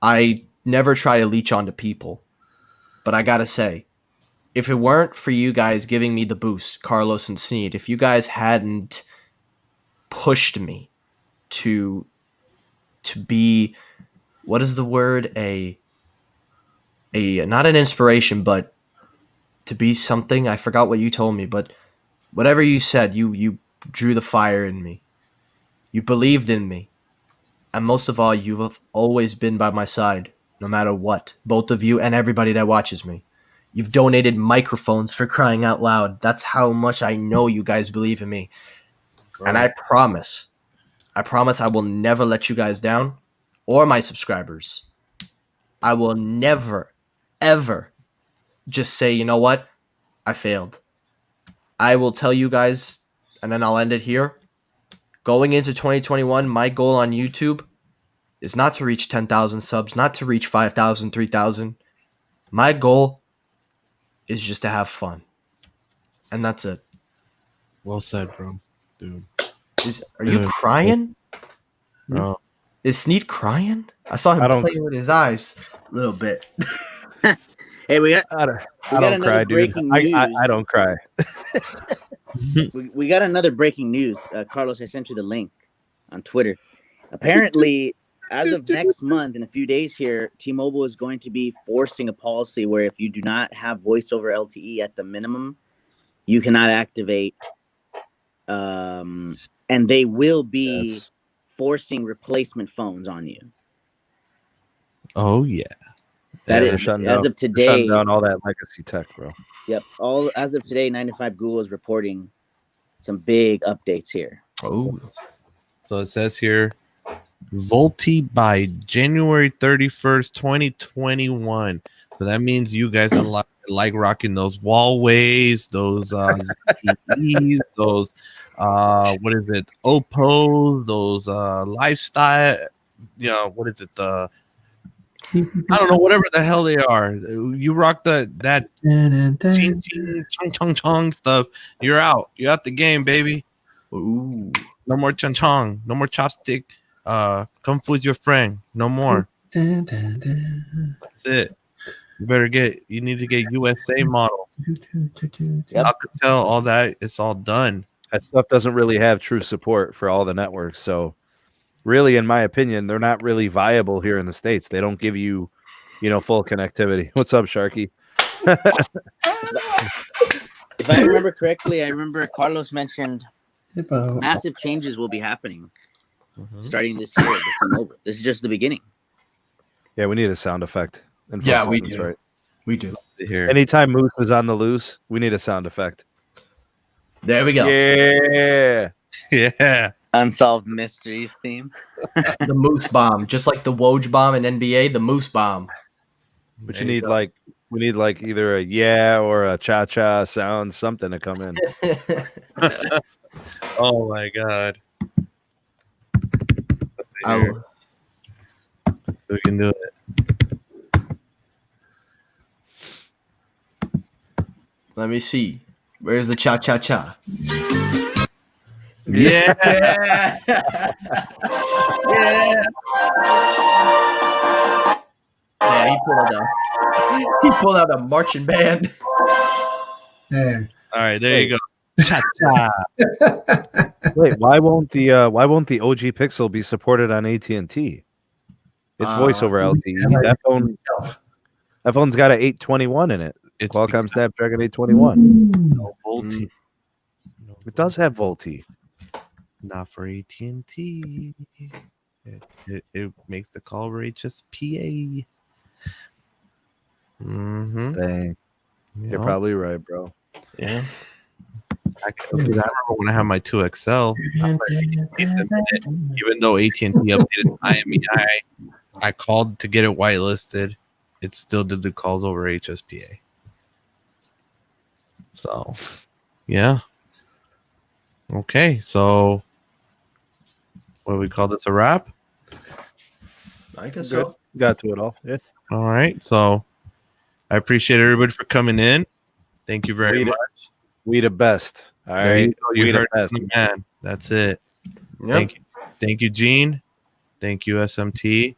I never try to leech onto people, but I gotta say, if it weren't for you guys giving me the boost, Carlos and Sneed, if you guys hadn't pushed me to be, what is the word, a not an inspiration, but to be something, I forgot what you told me, but whatever you said, you drew the fire in me. You believed in me. And most of all, you have always been by my side, no matter what. Both of you and everybody that watches me. You've donated microphones, for crying out loud. That's how much I know you guys believe in me. And I promise I will never let you guys down or my subscribers. I will never, ever just say, you know what? I failed. I will tell you guys, and then I'll end it here. Going into 2021, my goal on YouTube is not to reach 10,000 subs, not to reach 5,000, 3,000. My goal is just to have fun. And that's it. Well said, bro. Dude. Are you crying? Bro. Is Sneed crying? I saw him playing with his eyes a little bit. Hey, we got I don't cry, dude. I don't cry. we got another breaking news. Carlos, I sent you the link on Twitter. Apparently, as of next month, in a few days here, T-Mobile is going to be forcing a policy where if you do not have voice over LTE at the minimum, you cannot activate. And they will be forcing replacement phones on you. Oh yeah. They're shutting down, of today, shutting down all that legacy tech, bro. Yep. As of today, 9to5 Google is reporting some big updates here. Oh. So it says here, VoLTE by January 31st, 2021. So that means you guys like rocking those Huawei's, those ZTEs, those what is it, Oppo, those lifestyle, what is it, I don't know, whatever the hell they are. You rock that ching ching chong chong chong stuff. You're out the game, baby. Ooh. No more chong chong, no more chopstick. Come with your friend, no more. That's it. You need to get USA model. Alcatel, all that, it's all done. That stuff doesn't really have true support for all the networks. So really, in my opinion, they're not really viable here in the States. They don't give you, full connectivity. What's up, Sharky? If I remember correctly, Carlos mentioned massive changes will be happening starting this year. This is just the beginning. Yeah, we need a sound effect. Yeah, we do. Right? We do. Here. Anytime Moose is on the loose, we need a sound effect. There we go. Yeah. Yeah. Unsolved Mysteries theme. The Moose Bomb. Just like the Woj Bomb in NBA, the Moose Bomb. But we need either a yeah or a cha-cha sound, something to come in. Oh my God. We can do it. Let me see. Where's the cha-cha-cha? Yeah. Yeah, he pulled out a marching band. There. All right, there you go. Cha-cha. Wait, why won't the OG Pixel be supported on AT&T? It's voice over LTE. That phone's got an 821 in it. It's Qualcomm Snapdragon 821. No VoLTE. It does have VoLTE. Not for AT&T. It makes the call over HSPA. Mm-hmm. Dang. You're probably right, bro. Yeah. I remember when I had my 2XL, even though AT&T updated IMEI, I called to get it whitelisted. It still did the calls over HSPA. So, yeah. Okay, so what do we call this, a wrap? I guess so. Got to it all. Yeah. All right, so I appreciate everybody for coming in. Thank you very much. We the best. All right. You heard it from the man. That's it. Yep. Thank you, Gene. Thank you, SMT.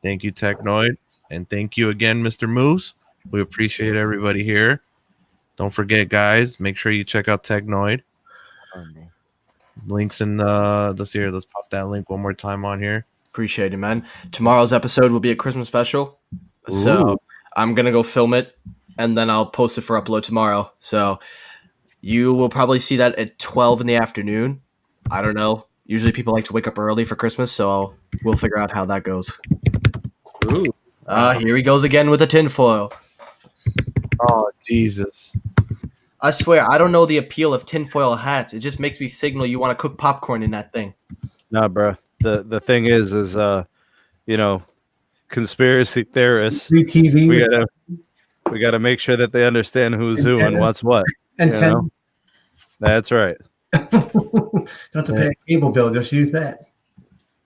Thank you, Technoid. And thank you again, Mr. Moose. We appreciate everybody here. Don't forget, guys, make sure you check out Technoid. Links in let's pop that link one more time on here. Appreciate it, man. Tomorrow's episode will be a Christmas special. So I'm going to go film it, and then I'll post it for upload tomorrow. So you will probably see that at 12 in the afternoon. I don't know. Usually people like to wake up early for Christmas, so we'll figure out how that goes. Ooh. Here he goes again with the tinfoil. Oh, Jesus. I swear, I don't know the appeal of tinfoil hats. It just makes me signal you want to cook popcorn in that thing. Nah, bro. The thing is you know, conspiracy theorists. Free TV. We gotta make sure that they understand who's who and what's what. And You know? That's right. don't have to pay a cable bill. Just use that.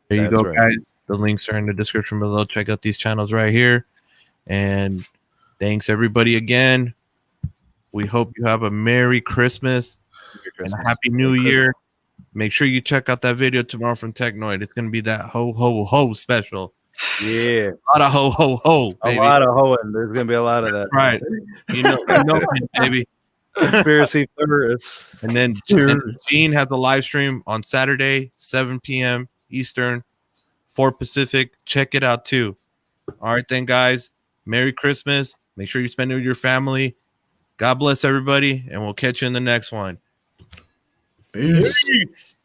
There you That's go, right. guys. The links are in the description below. Check out these channels right here. And thanks, everybody, again. We hope you have a Merry Christmas and a Happy New Year. Make sure you check out that video tomorrow from Technoid. It's going to be that ho, ho, ho special. Yeah. A lot of ho, ho, ho, A baby. lot of hoeing. There's gonna be a lot of that. Right. You know me, baby. Conspiracy theorists. And then Gene has a live stream on Saturday, 7 p.m. Eastern, 4 Pacific. Check it out too. All right, then, guys. Merry Christmas. Make sure you spend it with your family. God bless everybody, and we'll catch you in the next one. Peace. Peace.